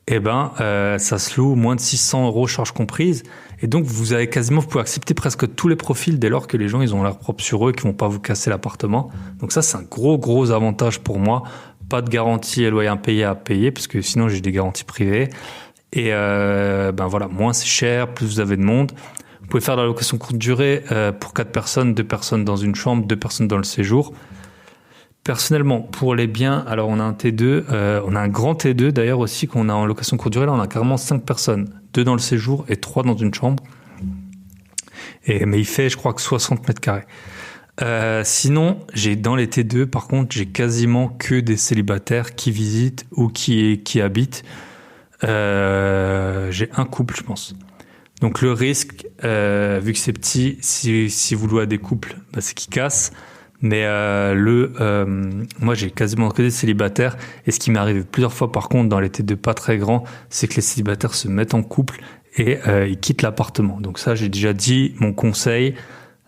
A: Eh ben, ça se loue moins de 600 € charges comprises. Et donc, vous pouvez accepter presque tous les profils dès lors que les gens, ils ont l'air propre sur eux, qui vont pas vous casser l'appartement. Donc ça, c'est un gros avantage pour moi. Pas de garantie et loyer impayé à payer, parce que sinon, j'ai des garanties privées. Et, ben voilà, moins c'est cher, plus vous avez de monde. Vous pouvez faire de la location courte durée, pour 4 personnes, 2 personnes dans une chambre, 2 personnes dans le séjour. Personnellement, pour les biens, alors on a un T2, on a un grand T2 d'ailleurs aussi qu'on a en location courte durée. Là, on a carrément 5 personnes, 2 dans le séjour et 3 dans une chambre. Mais il fait, je crois que 60 mètres carrés. Sinon, dans les T2, par contre, j'ai quasiment que des célibataires qui visitent ou qui habitent. J'ai un couple, je pense. Donc le risque, vu que c'est petit, si vous louez à des couples, bah, c'est qu'ils cassent. Mais moi j'ai quasiment que des célibataires, et ce qui m'est arrivé plusieurs fois par contre dans les T2 pas très grands, c'est que les célibataires se mettent en couple et ils quittent l'appartement. Donc ça, j'ai déjà dit mon conseil,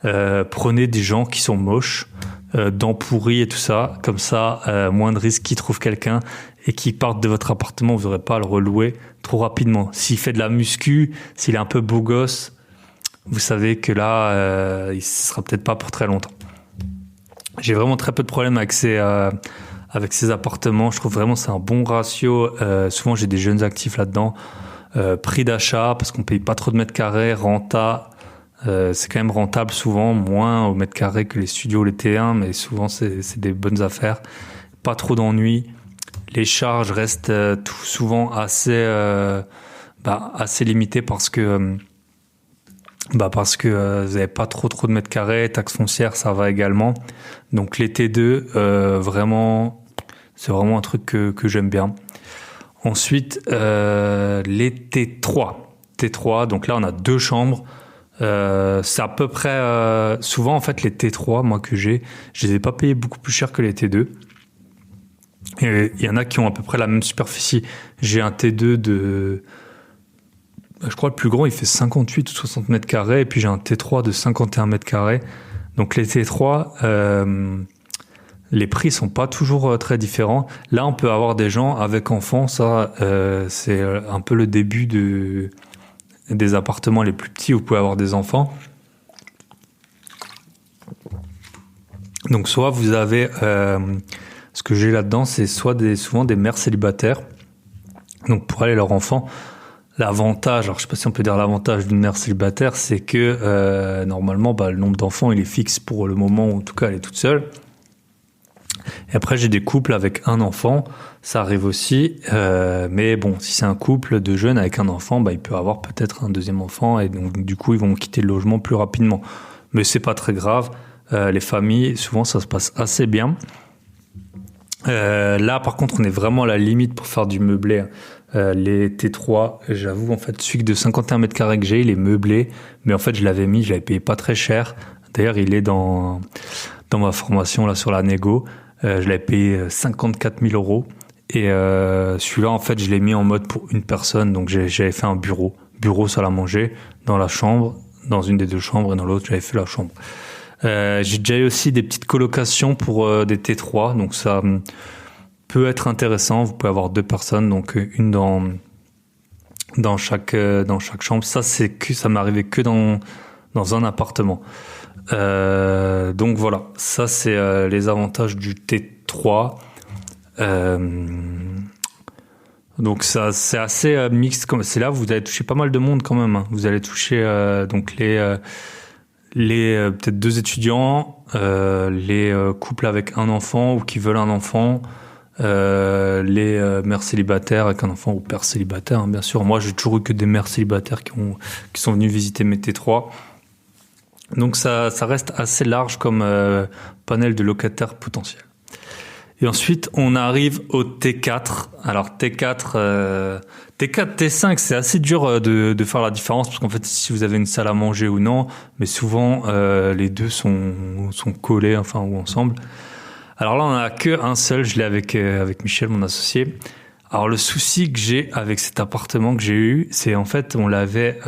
A: prenez des gens qui sont moches, dents pourries et tout ça, comme ça moins de risques qu'ils trouvent quelqu'un et qu'ils partent de votre appartement, vous n'aurez pas à le relouer trop rapidement. S'il fait de la muscu, s'il est un peu beau gosse, vous savez que là il sera peut-être pas pour très longtemps. J'ai vraiment très peu de problèmes avec ces appartements. Je trouve vraiment que c'est un bon ratio. Souvent, j'ai des jeunes actifs là-dedans. Prix d'achat, parce qu'on paye pas trop de mètres carrés. Renta, c'est quand même rentable souvent, moins au mètre carré que les studios, les T1, mais souvent, c'est des bonnes affaires. Pas trop d'ennuis. Les charges restent souvent assez limitées parce que vous n'avez pas trop de mètres carrés, taxes foncières, ça va également. Donc les T2, vraiment, c'est vraiment un truc que j'aime bien. Ensuite, les T3. T3, donc là on a 2 chambres. C'est à peu près... souvent en fait les T3, moi que je les ai pas payés beaucoup plus cher que les T2. Et il y en a qui ont à peu près la même superficie. J'ai un T2 de... Je crois le plus grand, il fait 58 ou 60 mètres carrés. Et puis j'ai un T3 de 51 mètres carrés. Donc les T3, les prix sont pas toujours très différents. Là, on peut avoir des gens avec enfants. Ça, c'est un peu le début des appartements les plus petits où vous pouvez avoir des enfants. Donc soit vous avez... ce que j'ai là-dedans, c'est souvent des mères célibataires. Donc pour aller leurs enfants... L'avantage, alors je sais pas si on peut dire l'avantage d'une mère célibataire, c'est que normalement, le nombre d'enfants, il est fixe pour le moment où en tout cas elle est toute seule. Et après, j'ai des couples avec un enfant, ça arrive aussi. Mais bon, si c'est un couple de jeunes avec un enfant, il peut avoir peut-être un deuxième enfant et donc du coup, ils vont quitter le logement plus rapidement. Mais c'est pas très grave. Les familles, souvent, ça se passe assez bien. Là, par contre, on est vraiment à la limite pour faire du meublé. Les T3, j'avoue, en fait, celui de 51 mètres carrés que j'ai, il est meublé, mais en fait, je l'avais payé pas très cher. D'ailleurs, il est dans ma formation, là, sur la négo. Je l'avais payé 54 000 €. Et, celui-là, en fait, je l'ai mis en mode pour une personne. Donc, j'avais fait un bureau, salle à manger, dans la chambre, dans une des 2 chambres, et dans l'autre, j'avais fait la chambre. J'ai déjà eu aussi des petites colocations pour des T3, donc ça peut être intéressant. Vous pouvez avoir 2 personnes, donc une dans dans chaque chambre. Ça m'est arrivé que dans un appartement. Donc voilà, ça c'est les avantages du T3. Donc ça c'est assez mixte, comme c'est là où vous allez toucher pas mal de monde quand même, hein. Vous allez toucher donc les peut-être 2 étudiants, les couples avec un enfant ou qui veulent un enfant, les mères célibataires avec un enfant ou pères célibataires, hein, bien sûr. Moi j'ai toujours eu que des mères célibataires qui sont venues visiter mes T3. Donc ça reste assez large comme panel de locataires potentiels. Et ensuite, on arrive au T4. Alors T4, T5, c'est assez dur de faire la différence parce qu'en fait, si vous avez une salle à manger ou non, mais souvent les deux sont collés, enfin ou ensemble. Alors là, on n'a que un seul. Je l'ai avec Michel, mon associé. Alors le souci que j'ai avec cet appartement que j'ai eu, c'est en fait on l'avait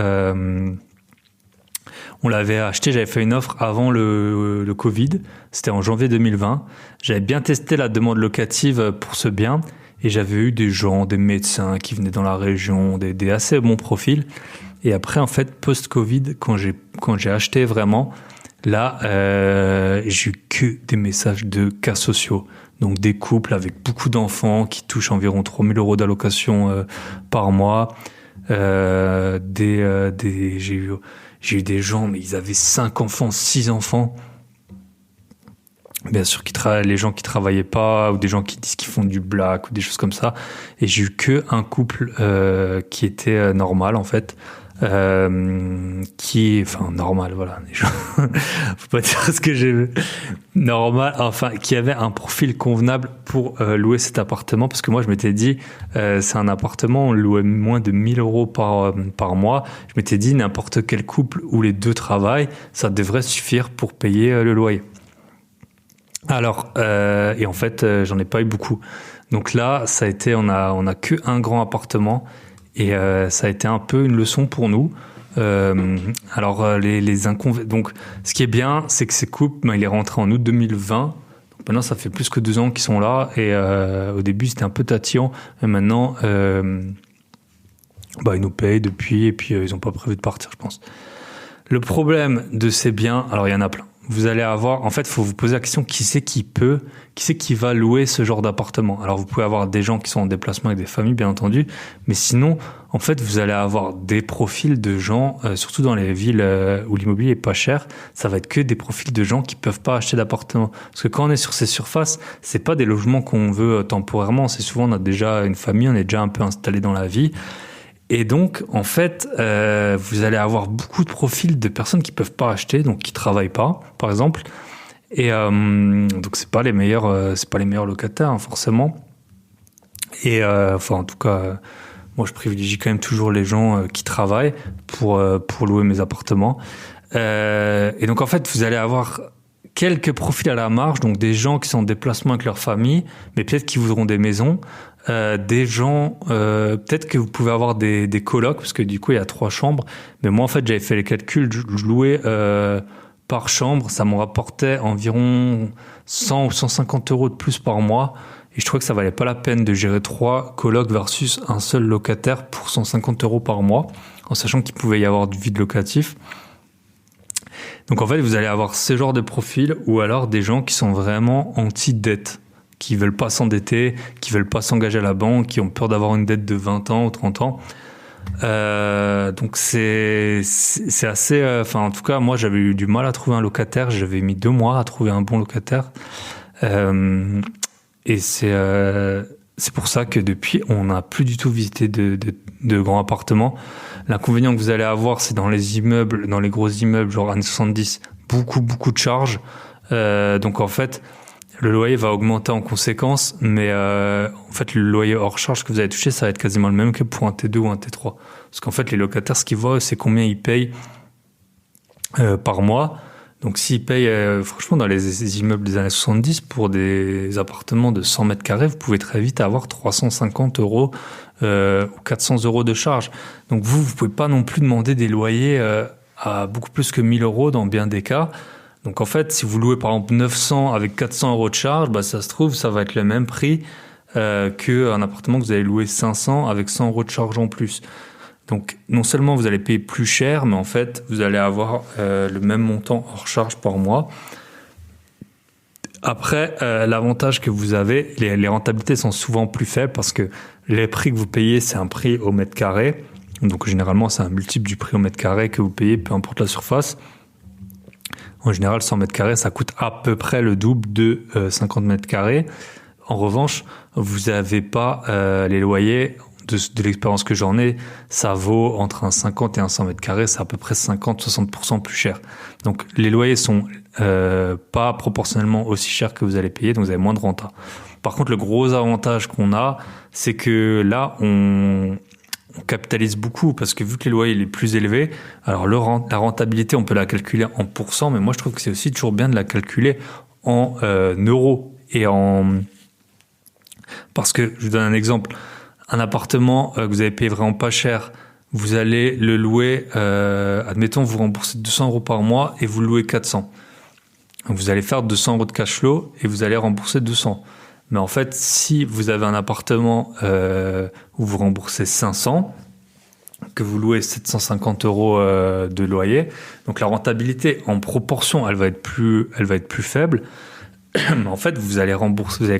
A: acheté, j'avais fait une offre avant le Covid, c'était en janvier 2020. J'avais bien testé la demande locative pour ce bien et j'avais eu des gens, des médecins qui venaient dans la région, des assez bons profils. Et après, en fait, post-Covid, quand j'ai acheté vraiment, là, j'ai eu que des messages de cas sociaux. Donc des couples avec beaucoup d'enfants qui touchent environ 3 000 € d'allocation par mois. J'ai eu des gens, mais ils avaient 5 enfants, 6 enfants. Bien sûr, les gens qui travaillaient pas, ou des gens qui disent qu'ils font du black, ou des choses comme ça. Et j'ai eu que un couple qui était normal, en fait. Normal, voilà. Faut pas dire ce que j'ai vu. Normal, enfin, qui avait un profil convenable pour louer cet appartement, parce que moi, je m'étais dit, c'est un appartement, on louait moins de 1 000 € par mois. Je m'étais dit, n'importe quel couple où les deux travaillent, ça devrait suffire pour payer le loyer. Alors, et en fait, j'en ai pas eu beaucoup. Donc là, ça a été, on a que un grand appartement. Et ça a été un peu une leçon pour nous. Les inconvénients. Donc, ce qui est bien, c'est que ces couples, il est rentré en août 2020. Donc maintenant, ça fait plus que 2 ans qu'ils sont là. Et au début, c'était un peu tatillon. Et maintenant, ils nous payent depuis. Et puis, ils n'ont pas prévu de partir, je pense. Le problème de ces biens, alors il y en a plein. Vous allez avoir, en fait, il faut vous poser la question, qui c'est qui va louer ce genre d'appartement? Alors, vous pouvez avoir des gens qui sont en déplacement avec des familles, bien entendu, mais sinon, en fait, vous allez avoir des profils de gens, surtout dans les villes où l'immobilier est pas cher, ça va être que des profils de gens qui peuvent pas acheter d'appartement. Parce que quand on est sur ces surfaces, c'est pas des logements qu'on veut temporairement, c'est souvent on a déjà une famille, on est déjà un peu installé dans la vie. Et donc, en fait, vous allez avoir beaucoup de profils de personnes qui peuvent pas acheter, donc qui travaillent pas, par exemple. Et donc, c'est pas les meilleurs locataires, hein, forcément. Et en tout cas, moi, je privilégie quand même toujours les gens qui travaillent pour louer mes appartements. Et donc, en fait, vous allez avoir quelques profils à la marge, donc des gens qui sont en déplacement avec leur famille, mais peut-être qui voudront des maisons. Des gens, peut-être que vous pouvez avoir des colocs, parce que du coup il y a 3 chambres, mais moi en fait j'avais fait les calculs, je louais par chambre, ça me rapportait environ 100 ou 150 € de plus par mois, et je trouvais que ça valait pas la peine de gérer 3 colocs versus un seul locataire pour 150 € par mois, en sachant qu'il pouvait y avoir du vide locatif. Donc en fait vous allez avoir ce genre de profil, ou alors des gens qui sont vraiment anti-dette, qui veulent pas s'endetter, qui veulent pas s'engager à la banque, qui ont peur d'avoir une dette de 20 ans ou 30 ans. Donc c'est assez... en tout cas, moi, j'avais eu du mal à trouver un locataire. J'avais mis 2 mois à trouver un bon locataire. Et c'est pour ça que depuis, on n'a plus du tout visité de grands appartements. L'inconvénient que vous allez avoir, c'est dans les immeubles, dans les gros immeubles, genre années 70, beaucoup de charges. Donc en fait... Le loyer va augmenter en conséquence, mais en fait, le loyer hors charge que vous allez toucher, ça va être quasiment le même que pour un T2 ou un T3. Parce qu'en fait, les locataires, ce qu'ils voient, c'est combien ils payent par mois. Donc, s'ils payent, franchement, dans les immeubles des années 70, pour des appartements de 100 mètres carrés, vous pouvez très vite avoir 350 € ou 400 € de charge. Donc, vous pouvez pas non plus demander des loyers à beaucoup plus que 1 000 € dans bien des cas. Donc en fait, si vous louez par exemple 900 avec 400 € de charge, ça se trouve, ça va être le même prix qu'un appartement que vous allez louer 500 avec 100 € de charge en plus. Donc, non seulement vous allez payer plus cher, mais en fait, vous allez avoir le même montant hors charge par mois. Après, l'avantage que vous avez, les rentabilités sont souvent plus faibles parce que les prix que vous payez, c'est un prix au mètre carré. Donc, généralement, c'est un multiple du prix au mètre carré que vous payez, peu importe la surface. En général, 100 mètres carrés, ça coûte à peu près le double de 50 mètres carrés. En revanche, vous n'avez pas les loyers. De l'expérience que j'en ai, ça vaut entre un 50 et un 100 mètres carrés, c'est à peu près 50-60% plus cher. Donc les loyers sont pas proportionnellement aussi chers que vous allez payer, donc vous avez moins de renta. Par contre, le gros avantage qu'on a, c'est que là, on capitalise beaucoup parce que vu que les loyers sont plus élevés, alors la rentabilité, on peut la calculer en pourcents, mais moi je trouve que c'est aussi toujours bien de la calculer en euros et parce que je vous donne un exemple. Un appartement que vous avez payé vraiment pas cher, vous allez le louer, admettons, vous remboursez 200 euros par mois et vous le louez 400. Donc vous allez faire 200 euros de cash flow et vous allez rembourser 200. Mais en fait, si vous avez un appartement où vous remboursez 500, que vous louez 750 euros de loyer, donc la rentabilité en proportion, elle va être plus faible. En fait, vous allez quand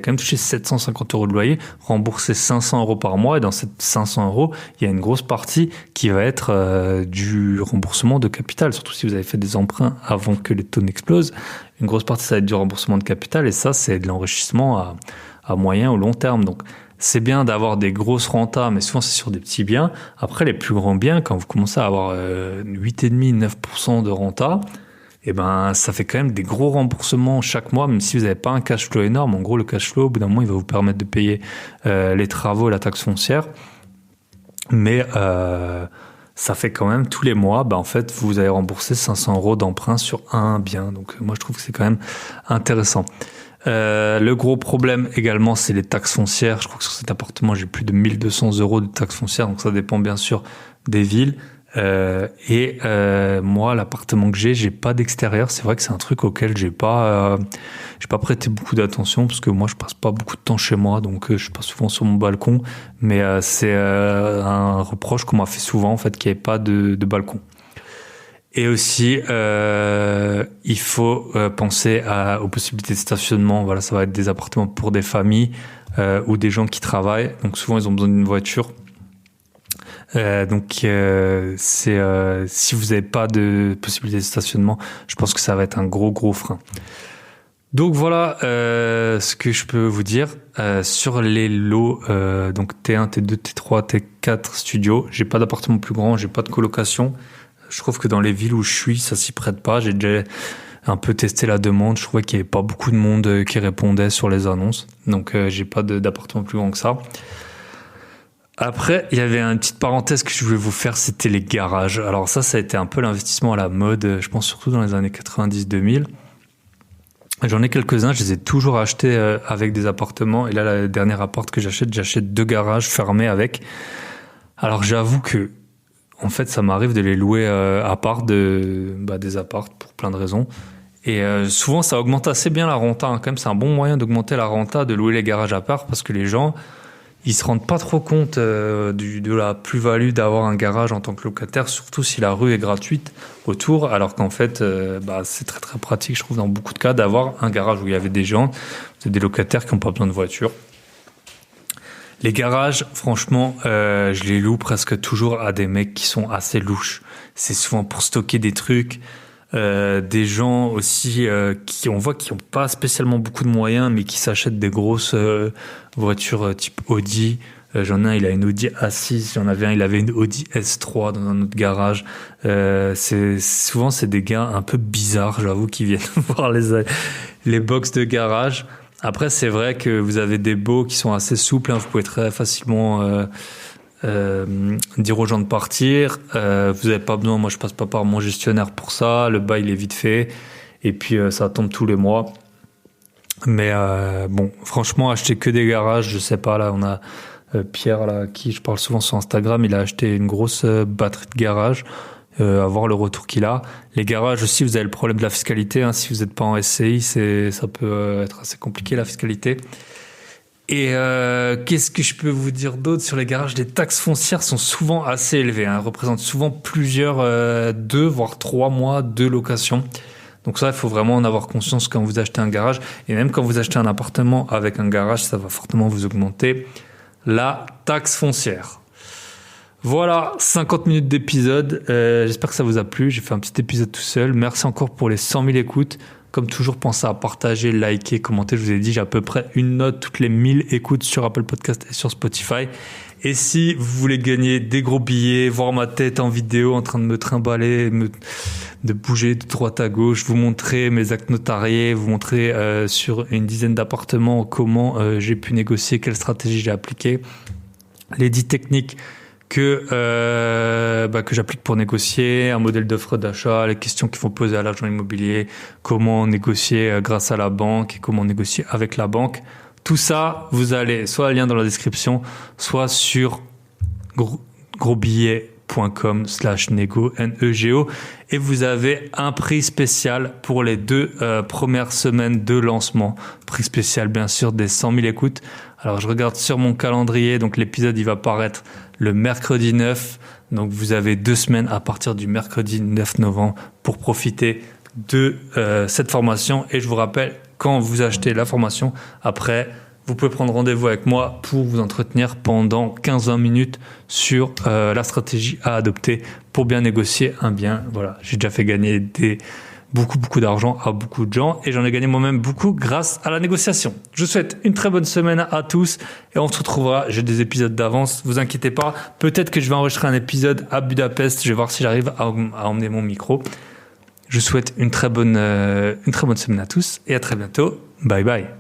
A: même toucher 750 euros de loyer, rembourser 500 euros par mois, et dans ces 500 euros, il y a une grosse partie qui va être du remboursement de capital, surtout si vous avez fait des emprunts avant que les taux n'explosent. Une grosse partie, ça va être du remboursement de capital, et ça, c'est de l'enrichissement à moyen ou long terme. Donc, c'est bien d'avoir des grosses rentas, mais souvent, c'est sur des petits biens. Après, les plus grands biens, quand vous commencez à avoir 8,5-9% de renta, et ben ça fait quand même des gros remboursements chaque mois, même si vous n'avez pas un cash flow énorme. En gros, le cash flow, au bout d'un moment, il va vous permettre de payer les travaux et la taxe foncière. Mais ça fait quand même tous les mois, en fait, vous allez rembourser 500 euros d'emprunt sur un bien. Donc moi, je trouve que c'est quand même intéressant. Le gros problème également, c'est les taxes foncières. Je crois que sur cet appartement, j'ai plus de 1200 euros de taxes foncières. Donc ça dépend bien sûr des villes. Moi, l'appartement que j'ai pas d'extérieur. C'est vrai que c'est un truc auquel j'ai pas prêté beaucoup d'attention parce que moi, je passe pas beaucoup de temps chez moi, donc je passe souvent sur mon balcon. Mais c'est un reproche qu'on m'a fait souvent, en fait, qu'il n'y ait pas de balcon. Et aussi, il faut penser aux possibilités de stationnement. Voilà, ça va être des appartements pour des familles ou des gens qui travaillent. Donc souvent, ils ont besoin d'une voiture. Si vous n'avez pas de possibilité de stationnement, je pense que ça va être un gros frein. Donc voilà ce que je peux vous dire sur les lots donc T1, T2, T3, T4 studio. J'ai pas d'appartement plus grand, j'ai pas de colocation. Je trouve que dans les villes où je suis, ça s'y prête pas. J'ai déjà un peu testé la demande. Je trouvais qu'il y avait pas beaucoup de monde qui répondait sur les annonces. Donc j'ai pas d'appartement plus grand que ça. Après, il y avait une petite parenthèse que je voulais vous faire, c'était les garages. Alors ça a été un peu l'investissement à la mode, je pense surtout dans les années 90-2000. J'en ai quelques-uns, je les ai toujours achetés avec des appartements. Et là, le dernier appart que j'achète 2 garages fermés avec. Alors j'avoue que, en fait, ça m'arrive de les louer à part des apparts pour plein de raisons. Et souvent, ça augmente assez bien la renta. Quand même, c'est un bon moyen d'augmenter la renta, de louer les garages à part, parce que les gens, ils se rendent pas trop compte de la plus-value d'avoir un garage en tant que locataire, surtout si la rue est gratuite autour, alors qu'en fait, c'est très très pratique, je trouve, dans beaucoup de cas, d'avoir un garage où il y avait des gens, des locataires qui n'ont pas besoin de voiture. Les garages, franchement, je les loue presque toujours à des mecs qui sont assez louches. C'est souvent pour stocker des trucs. Des gens aussi qui n'ont pas spécialement beaucoup de moyens, mais qui s'achètent des grosses voitures type Audi. J'en ai un, il a une Audi A6. J'en avais un, il avait une Audi S3 dans un autre garage. Souvent, c'est des gars un peu bizarres, j'avoue, qui viennent voir les box de garage. Après, c'est vrai que vous avez des baux qui sont assez souples. Vous pouvez très facilement dire aux gens de partir. Vous n'avez pas besoin, moi je passe pas par mon gestionnaire pour ça. Le bail il est vite fait et puis ça tombe tous les mois. Mais franchement, acheter que des garages, je sais pas. Là, on a Pierre, là, qui je parle souvent sur Instagram, il a acheté une grosse batterie de garage. À voir le retour qu'il a. Les garages aussi, vous avez le problème de la fiscalité. Si vous n'êtes pas en SCI, ça peut être assez compliqué, la fiscalité. Et qu'est-ce que je peux vous dire d'autre sur les garages? Les taxes foncières sont souvent assez élevées, hein. Elles représentent souvent plusieurs 2 voire 3 mois de location. Donc ça, il faut vraiment en avoir conscience quand vous achetez un garage. Et même quand vous achetez un appartement avec un garage, ça va fortement vous augmenter la taxe foncière. Voilà, 50 minutes d'épisode. J'espère que ça vous a plu. J'ai fait un petit épisode tout seul. Merci encore pour les 100 000 écoutes. Comme toujours, pensez à partager, liker, commenter. Je vous ai dit, j'ai à peu près une note toutes les 1000 écoutes sur Apple Podcast et sur Spotify. Et si vous voulez gagner des gros billets, voir ma tête en vidéo en train de me trimballer, de bouger de droite à gauche, vous montrer mes actes notariés, vous montrer sur une dizaine d'appartements comment j'ai pu négocier, quelle stratégie j'ai appliquée, les 10 techniques que j'applique pour négocier, un modèle d'offre d'achat, les questions qu'il faut poser à l'agent immobilier, comment négocier grâce à la banque et comment négocier avec la banque. Tout ça, vous allez soit un lien dans la description, soit sur grosbillet.com/nego, N-E-G-O, et vous avez un prix spécial pour les 2 premières semaines de lancement. Prix spécial, bien sûr, des 100 000 écoutes. Alors, je regarde sur mon calendrier, donc l'épisode, il va paraître le mercredi 9. Donc, vous avez 2 semaines à partir du mercredi 9 novembre pour profiter de cette formation. Et je vous rappelle, quand vous achetez la formation, après, vous pouvez prendre rendez-vous avec moi pour vous entretenir pendant 15-20 minutes sur la stratégie à adopter pour bien négocier un bien. Voilà, j'ai déjà fait gagner beaucoup d'argent à beaucoup de gens et j'en ai gagné moi-même beaucoup grâce à la négociation. Je vous souhaite une très bonne semaine à tous et on se retrouvera. J'ai des épisodes d'avance, vous inquiétez pas. Peut-être que je vais enregistrer un épisode à Budapest. Je vais voir si j'arrive à emmener mon micro. Je vous souhaite une très bonne semaine à tous et à très bientôt. Bye bye.